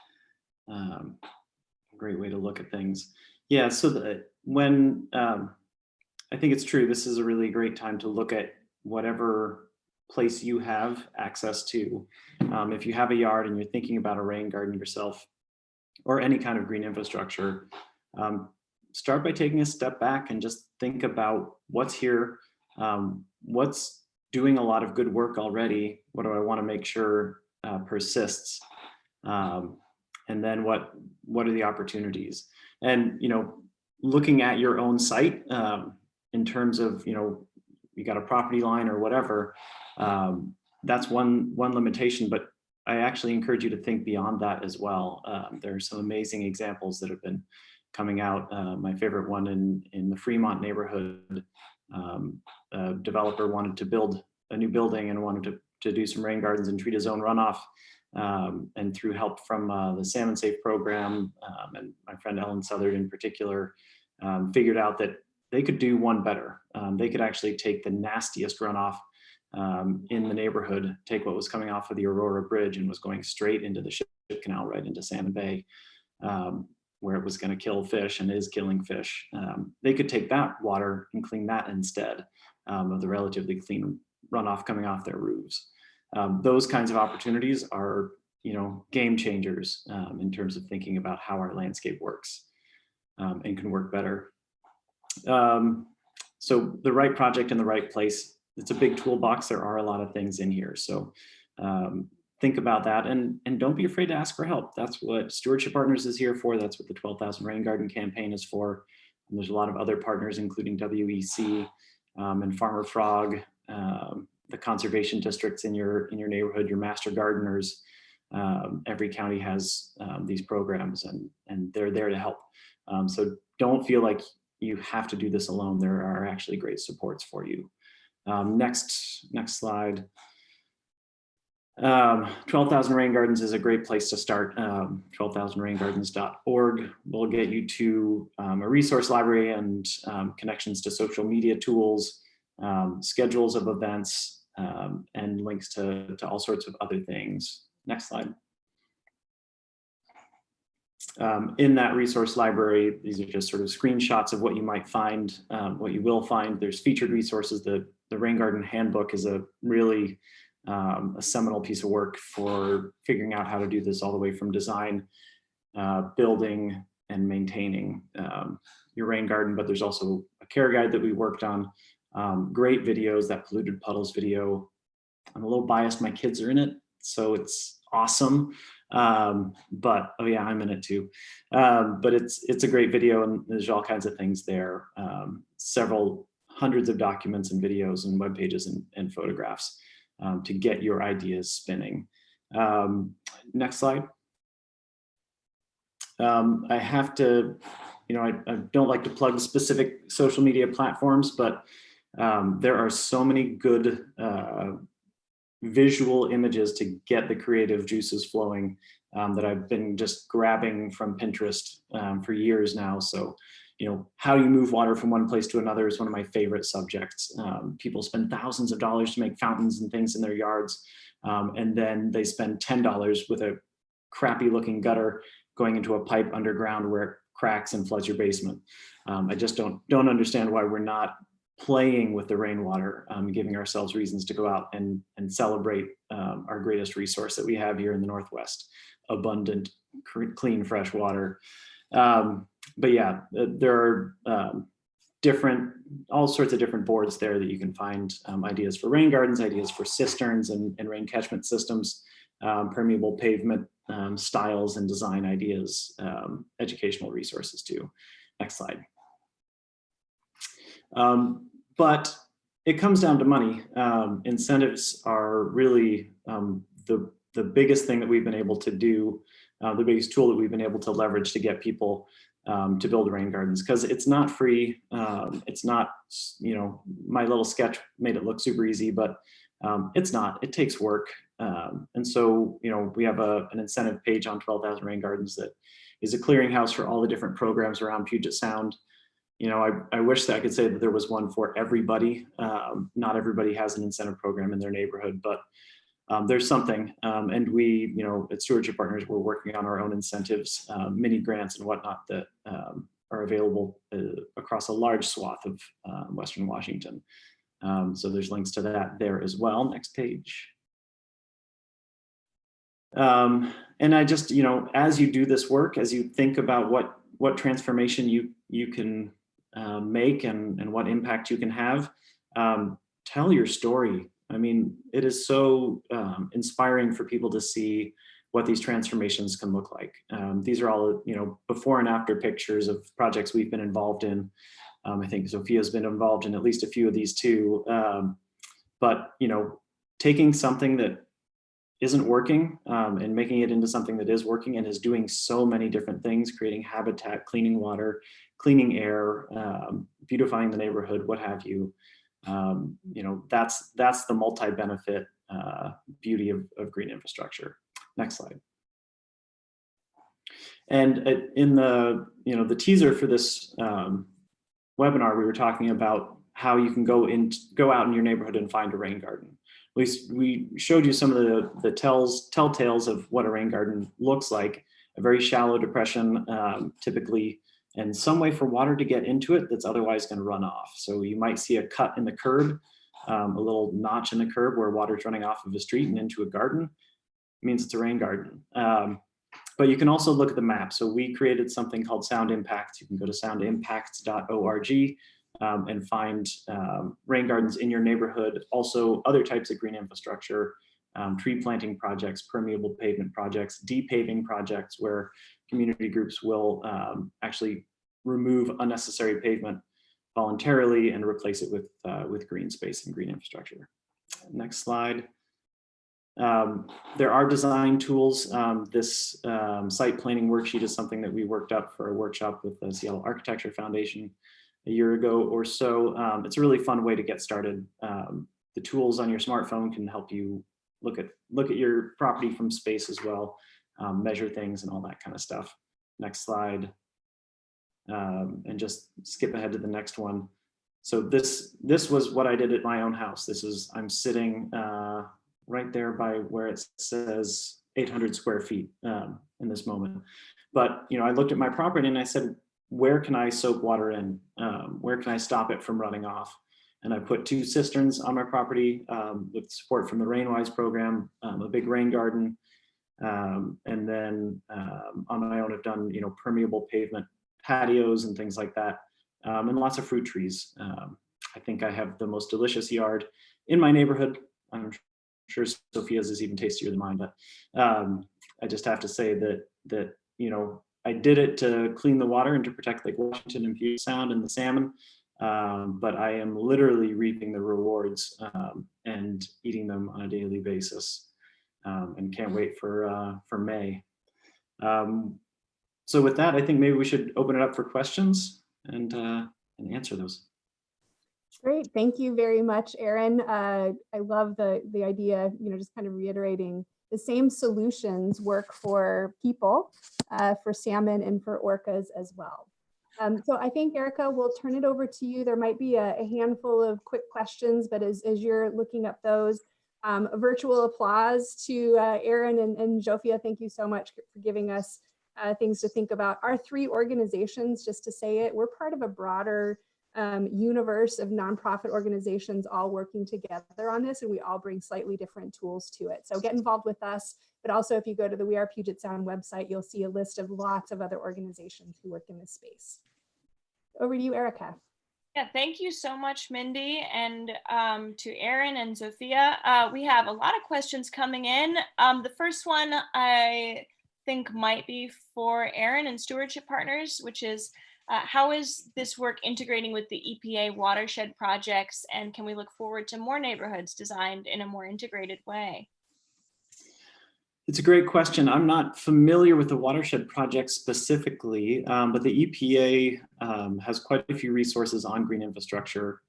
Speaker 3: Great way to look at things. Yeah, so when I think it's true, this is a really great time to look at whatever place you have access to. If you have a yard and you're thinking about a rain garden yourself or any kind of green infrastructure, start by taking a step back and just think about what's here, what's doing a lot of good work already? What do I want to make sure persists? And then what are the opportunities? And, looking at your own site in terms of, you got a property line or whatever, that's one limitation, but I actually encourage you to think beyond that as well. There are some amazing examples that have been coming out. My favorite one in the Fremont neighborhood, a developer wanted to build a new building and wanted to do some rain gardens and treat his own runoff. And through help from the Salmon Safe program and my friend Ellen Southard in particular, figured out that they could do one better. They could actually take the nastiest runoff in the neighborhood, take what was coming off of the Aurora Bridge and was going straight into the ship canal, right into Salmon Bay, where it was going to kill fish and is killing fish. They could take that water and clean that instead of the relatively clean runoff coming off their roofs. Those kinds of opportunities are, game changers in terms of thinking about how our landscape works and can work better. So the right project in the right place, it's a big toolbox. There are a lot of things in here. So think about that and don't be afraid to ask for help. That's what Stewardship Partners is here for. That's what the 12,000 Rain Garden campaign is for. And there's a lot of other partners, including WEC and Farmer Frog, the conservation districts in your neighborhood, your master gardeners. Every county has these programs and they're there to help. So don't feel like you have to do this alone. There are actually great supports for you. Next slide. 12,000 Rain Gardens is a great place to start. 12,000raingardens.org will get you to a resource library and connections to social media tools, schedules of events, and links to all sorts of other things. Next slide. In that resource library, these are just sort of screenshots of what you might find, what you will find. There's featured resources. The Rain Garden Handbook is a really a seminal piece of work for figuring out how to do this all the way from design, building, and maintaining your rain garden. But there's also a care guide that we worked on. Great videos, that polluted puddles video. I'm a little biased, my kids are in it, so it's awesome. But oh yeah, I'm in it too. But it's a great video and there's all kinds of things there. Several hundreds of documents and videos and web pages and photographs to get your ideas spinning. Next slide. I have to, I don't like to plug specific social media platforms, but there are so many good visual images to get the creative juices flowing that I've been just grabbing from Pinterest for years now. So, how you move water from one place to another is one of my favorite subjects. People spend thousands of dollars to make fountains and things in their yards. And then they spend $10 with a crappy looking gutter going into a pipe underground where it cracks and floods your basement. I just don't understand why we're not playing with the rainwater, giving ourselves reasons to go out and celebrate our greatest resource that we have here in the Northwest, abundant, clean, fresh water. But yeah, there are all sorts of different boards there that you can find ideas for rain gardens, ideas for cisterns and rain catchment systems, permeable pavement styles and design ideas, educational resources too. Next slide. But it comes down to money. Incentives are really the biggest thing that we've been able to do, the biggest tool that we've been able to leverage to get people to build rain gardens, because it's not free. It's not, my little sketch made it look super easy, but it's not. It takes work. And so, we have an incentive page on 12,000 Rain Gardens that is a clearinghouse for all the different programs around Puget Sound. I wish that I could say that there was one for everybody. Not everybody has an incentive program in their neighborhood, but there's something. And we, at Stewardship Partners, we're working on our own incentives, mini grants and whatnot that are available across a large swath of Western Washington. So there's links to that there as well. Next page. And I just, as you do this work, as you think about what transformation you can make and what impact you can have, tell your story. I mean, it is so inspiring for people to see what these transformations can look like. These are all, before and after pictures of projects we've been involved in. I think Sophia's been involved in at least a few of these too. But, taking something that isn't working and making it into something that is working and is doing so many different things, creating habitat, cleaning water, cleaning air, beautifying the neighborhood, what have you. That's the multi-benefit beauty of green infrastructure. Next slide. And in the teaser for this webinar, we were talking about how you can go out in your neighborhood and find a rain garden. We showed you some of the telltales of what a rain garden looks like. A very shallow depression, typically, and some way for water to get into it that's otherwise going to run off. So you might see a cut in the curb, a little notch in the curb where water's running off of a street and into a garden. It means it's a rain garden. But you can also look at the map. So we created something called Sound Impacts. You can go to soundimpacts.org and find rain gardens in your neighborhood. Also other types of green infrastructure, tree planting projects, permeable pavement projects, de-paving projects where community groups will actually remove unnecessary pavement voluntarily and replace it with green space and green infrastructure. Next slide. There are design tools. This site planning worksheet is something that we worked up for a workshop with the Seattle Architecture Foundation a year ago or so. It's a really fun way to get started. The tools on your smartphone can help you look at your property from space as well, measure things and all that kind of stuff. Next slide. And just skip ahead to the next one. So this was what I did at my own house. I'm sitting right there by where it says 800 square feet in this moment. But I looked at my property and I said, where can I soak water in? Where can I stop it from running off? And I put 2 cisterns on my property with support from the Rainwise program, a big rain garden. And then on my own, I've done permeable pavement patios and things like that, and lots of fruit trees. I think I have the most delicious yard in my neighborhood. I'm sure Sophia's is even tastier than mine, but I just have to say that I did it to clean the water and to protect Lake Washington and Puget Sound and the salmon, but I am literally reaping the rewards and eating them on a daily basis, and can't wait for May. So with that, I think maybe we should open it up for questions and answer those.
Speaker 2: Great, thank you very much, Aaron. I love the idea, just kind of reiterating the same solutions work for people, for salmon and for orcas as well. So I think, Erica, we'll turn it over to you. There might be a handful of quick questions, but as you're looking up those, a virtual applause to Aaron and Zofia. Thank you so much for giving us things to think about. Our 3 organizations, just to say it, we're part of a broader universe of nonprofit organizations all working together on this, and we all bring slightly different tools to it. So get involved with us, but also if you go to the We Are Puget Sound website, you'll see a list of lots of other organizations who work in this space. Over to you, Erica.
Speaker 1: Yeah, thank you so much, Mindy, and to Aaron and Zofia. We have a lot of questions coming in. The first one I think might be for Aaron and Stewardship Partners, which is, how is this work integrating with the EPA watershed projects, and can we look forward to more neighborhoods designed in a more integrated way?
Speaker 3: It's a great question. I'm not familiar with the watershed project specifically, but the EPA has quite a few resources on green infrastructure.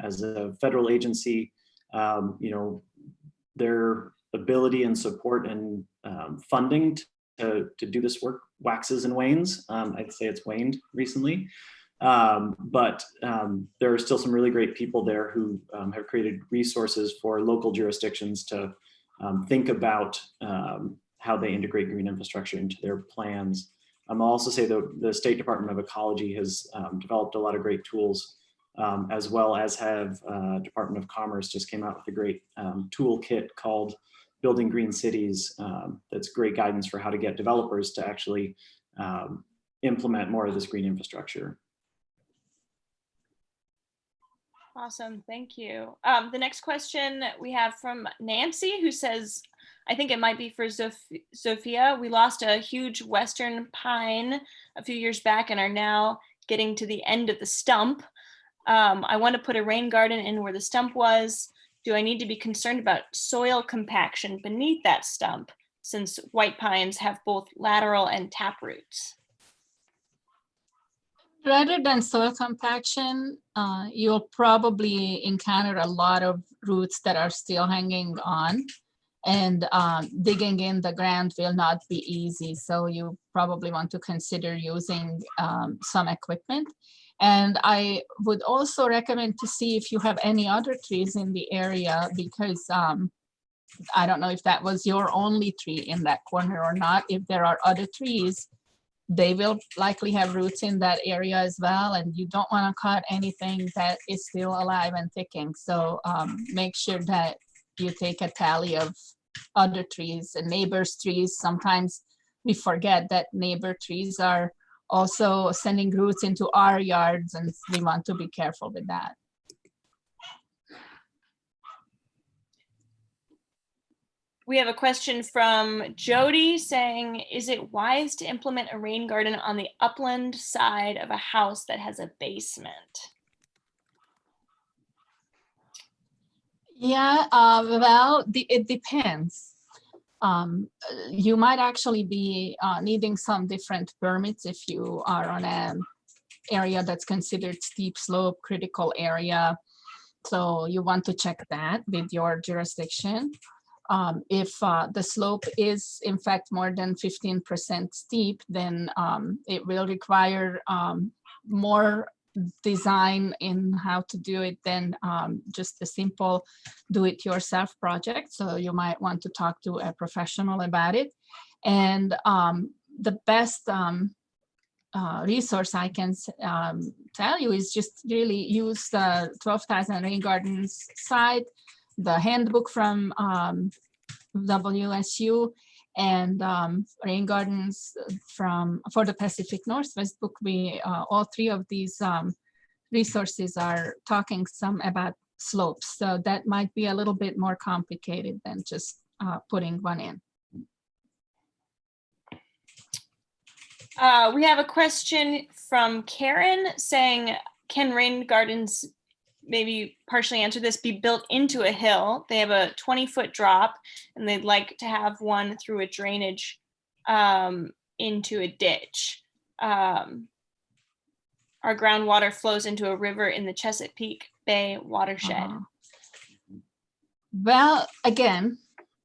Speaker 3: As a federal agency, their ability and support and funding to do this work waxes and wanes. I'd say it's waned recently, but there are still some really great people there who have created resources for local jurisdictions to think about how they integrate green infrastructure into their plans. I'll also say the State Department of Ecology has developed a lot of great tools, as well as have Department of Commerce just came out with a great toolkit called Building Green Cities. That's great guidance for how to get developers to actually implement more of this green infrastructure.
Speaker 1: Awesome, thank you. The next question we have from Nancy, who says, I think it might be for Sophia. We lost a huge western pine a few years back and are now getting to the end of the stump. I want to put a rain garden in where the stump was. Do I need to be concerned about soil compaction beneath that stump, since white pines have both lateral and tap roots?
Speaker 4: Rather than soil compaction, you'll probably encounter a lot of roots that are still hanging on, and digging in the ground will not be easy. So you probably want to consider using some equipment. And I would also recommend to see if you have any other trees in the area, because I don't know if that was your only tree in that corner or not. If there are other trees, they will likely have roots in that area as well, and you don't want to cut anything that is still alive and ticking. So make sure that you take a tally of other trees and neighbors' trees. Sometimes we forget that neighbor trees are also sending roots into our yards, and we want to be careful with that.
Speaker 1: We have a question from Jody saying, is it wise to implement a rain garden on the upland side of a house that has a basement?
Speaker 4: Yeah, well, it depends. You might actually be needing some different permits if you are on an area that's considered steep slope, critical area. So you want to check that with your jurisdiction. If the slope is in fact more than 15% steep, then it will require more design in how to do it than just a simple do-it-yourself project. So you might want to talk to a professional about it. And the best resource I can tell you is just really use the 12,000 Rain Gardens site, the handbook from WSU, and Rain Gardens for the Pacific Northwest book. We all three of these resources are talking some about slopes, so that might be a little bit more complicated than just putting one in.
Speaker 1: We have a question from Karen saying, can rain gardens, maybe partially answer this, be built into a hill? They have a 20-foot drop and they'd like to have one through a drainage into a ditch. Our groundwater flows into a river in the Chesapeake Bay watershed.
Speaker 4: Well, again,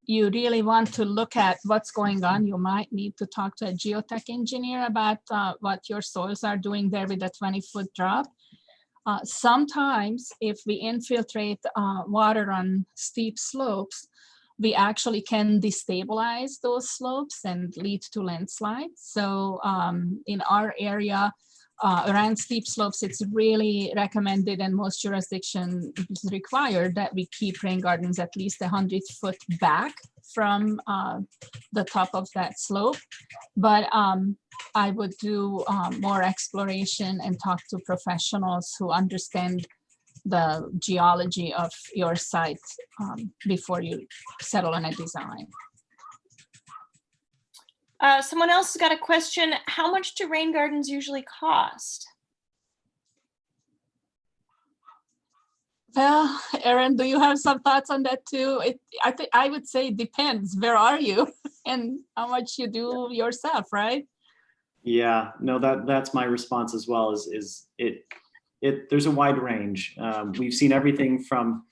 Speaker 4: you really want to look at what's going on. You might need to talk to a geotech engineer about what your soils are doing there with a 20-foot drop. Sometimes if we infiltrate water on steep slopes, we actually can destabilize those slopes and lead to landslides. So in our area, around steep slopes, it's really recommended, and most jurisdictions require, that we keep rain gardens at least 100 foot back from the top of that slope. But I would do more exploration and talk to professionals who understand the geology of your site before you settle on a design.
Speaker 1: Someone else has got a question. How much do rain gardens usually cost?
Speaker 4: Well, Erin, do you have some thoughts on that too? I would say it depends. Where are you and how much you do yourself, right?
Speaker 3: Yeah, no, that's my response as well. Is there's a wide range. We've seen everything from,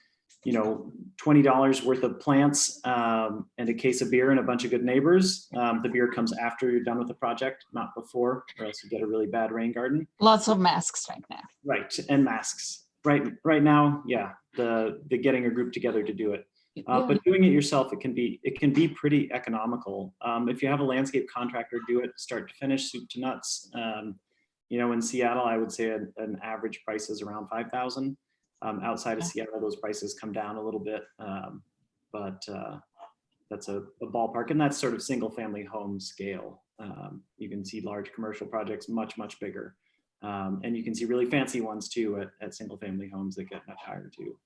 Speaker 3: $20 worth of plants and a case of beer and a bunch of good neighbors. The beer comes after you're done with the project, not before, or else you get a really bad rain garden.
Speaker 4: Lots of masks right now.
Speaker 3: Right, and masks. Right now, yeah, the getting a group together to do it. But doing it yourself, it can be pretty economical. If you have a landscape contractor do it start to finish, soup to nuts. In Seattle, I would say an average price is around $5,000. Outside of Seattle, those prices come down a little bit, but that's a ballpark, and that's sort of single family home scale. You can see large commercial projects much bigger. And you can see really fancy ones too at single family homes that get much higher too.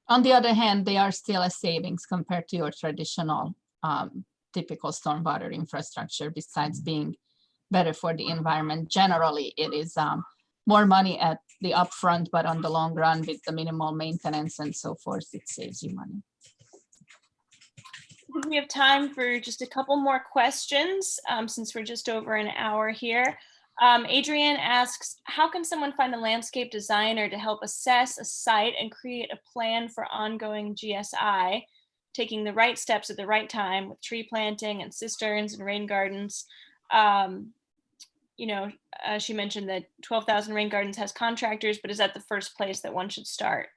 Speaker 4: On the other hand, they are still a savings compared to your traditional typical stormwater infrastructure, besides being better for the environment. Generally, it is more money at the upfront, but on the long run with the minimal maintenance and so forth, it saves you money.
Speaker 1: I think we have time for just a couple more questions since we're just over an hour here. Adrienne asks, how can someone find a landscape designer to help assess a site and create a plan for ongoing GSI, taking the right steps at the right time with tree planting and cisterns and rain gardens? She mentioned that 12,000 Rain Gardens has contractors, but is that the first place that one should start?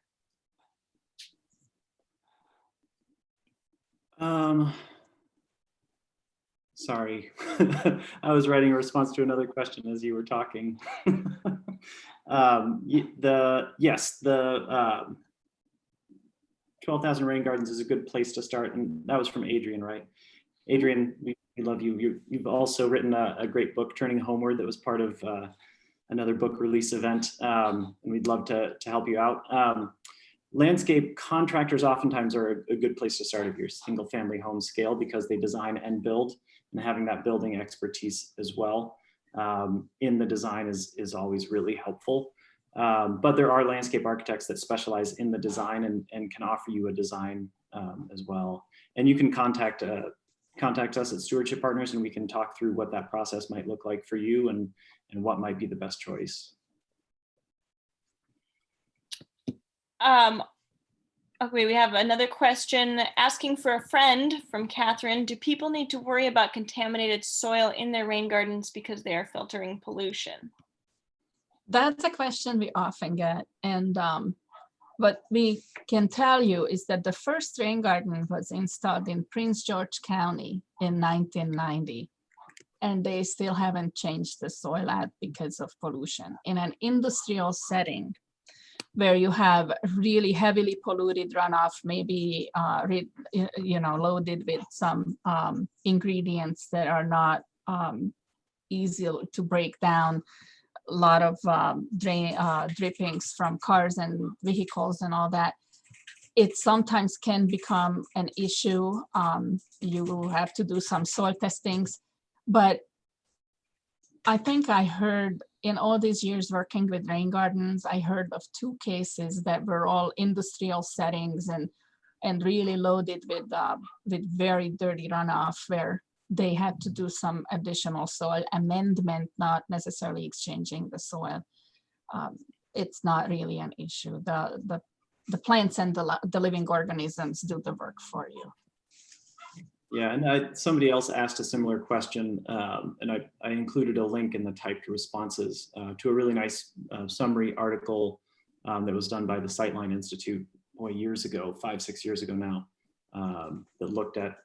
Speaker 3: Sorry, I was writing a response to another question as you were talking. 12,000 Rain Gardens is a good place to start, and that was from Adrienne, right? Adrienne, we love you. You've also written a great book, Turning Homeward, that was part of another book release event, and we'd love to help you out. Landscape contractors oftentimes are a good place to start if you're single family home scale, because they design and build, and having that building expertise as well in the design is always really helpful. But there are landscape architects that specialize in the design and can offer you a design as well. And you can contact us at Stewardship Partners, and we can talk through what that process might look like for you and what might be the best choice.
Speaker 1: Okay, we have another question asking for a friend from Catherine. Do people need to worry about contaminated soil in their rain gardens because they are filtering pollution?
Speaker 4: That's a question we often get. And what we can tell you is that the first rain garden was installed in Prince George County in 1990. And they still haven't changed the soil out because of pollution. In an industrial setting, where you have really heavily polluted runoff, maybe loaded with some ingredients that are not easy to break down, a lot of drippings from cars and vehicles and all that, it sometimes can become an issue. You have to do some soil testings, but I think I heard in all these years working with rain gardens, I heard of 2 cases that were all industrial settings and really loaded with very dirty runoff, where they had to do some additional soil amendment, not necessarily exchanging the soil. It's not really an issue. The plants and the living organisms do the work for you.
Speaker 3: Yeah, and somebody else asked a similar question, and I included a link in the typed responses to a really nice summary article that was done by the Sightline Institute years ago, 5-6 years ago now, that looked at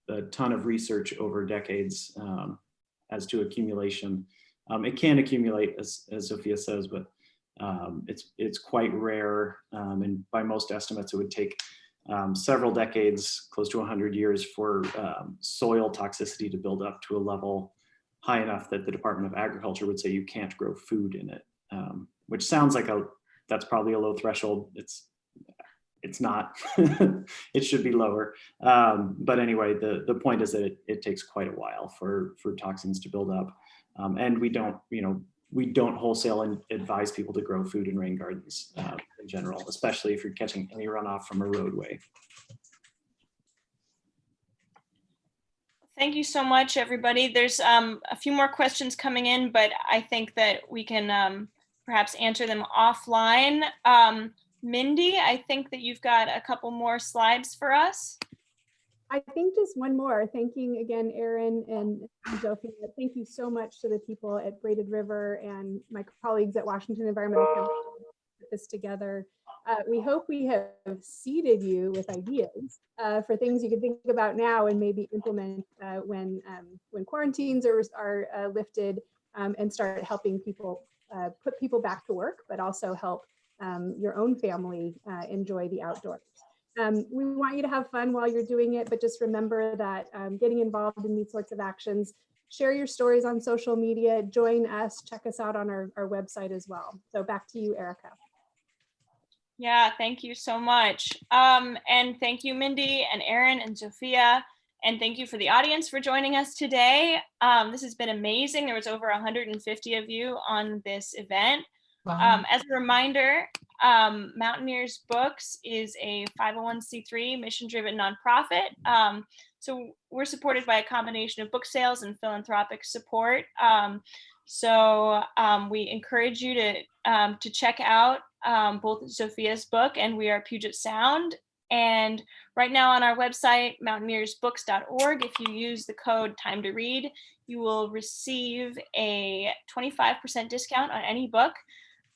Speaker 3: a ton of research over decades as to accumulation. It can accumulate, as Sophia says, but it's quite rare, and by most estimates, it would take several decades, close to 100 years, for soil toxicity to build up to a level high enough that the Department of Agriculture would say you can't grow food in it, which sounds like that's probably a low threshold. It's not. It should be lower. But anyway, the point is that it takes quite a while for toxins to build up, and we don't wholesale advise people to grow food in rain gardens in general, especially if you're catching any runoff from a roadway.
Speaker 1: Thank you so much, everybody. There's a few more questions coming in, but I think that we can perhaps answer them offline. Mindy, I think that you've got a couple more slides for us.
Speaker 2: I think just one more. Thanking again, Erin and Sophia. Thank you so much to the people at Braided River and my colleagues at Washington Environmental Council to put this together. We hope we have seeded you with ideas for things you can think about now and maybe implement when quarantines are lifted, and start helping people put people back to work, but also help your own family enjoy the outdoors. We want you to have fun while you're doing it, but just remember that getting involved in these sorts of actions share your stories on social media, join us, check us out on our website as well. So back to you, Erica.
Speaker 1: Yeah, thank you so much. And thank you, Mindy and Erin and Sophia. And thank you for the audience for joining us today. This has been amazing. There was over 150 of you on this event.
Speaker 4: Wow.
Speaker 1: As a reminder, Mountaineers Books is a 501c3 mission-driven nonprofit. So we're supported by a combination of book sales and philanthropic support. We encourage you to check out both Sophia's book and We Are Puget Sound. And right now on our website, mountaineersbooks.org, if you use the code TIMETOREAD, you will receive a 25% discount on any book.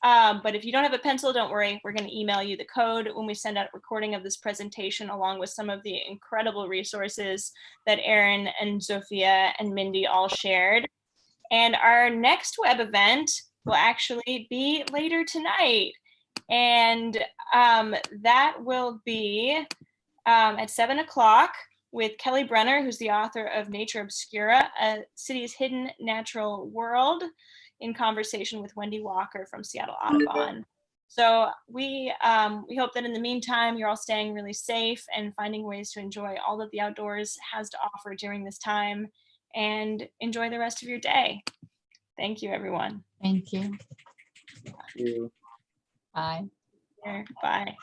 Speaker 1: But if you don't have a pencil, don't worry. We're going to email you the code when we send out a recording of this presentation, along with some of the incredible resources that Erin and Sophia and Mindy all shared. And our next web event will actually be later tonight. And that will be at 7 o'clock with Kelly Brenner, who's the author of Nature Obscura, A City's Hidden Natural World, in conversation with Wendy Walker from Seattle Audubon. So we hope that in the meantime, you're all staying really safe and finding ways to enjoy all that the outdoors has to offer during this time, and enjoy the rest of your day. Thank you, everyone.
Speaker 4: Thank you.
Speaker 3: Thank you.
Speaker 4: Bye.
Speaker 1: Bye.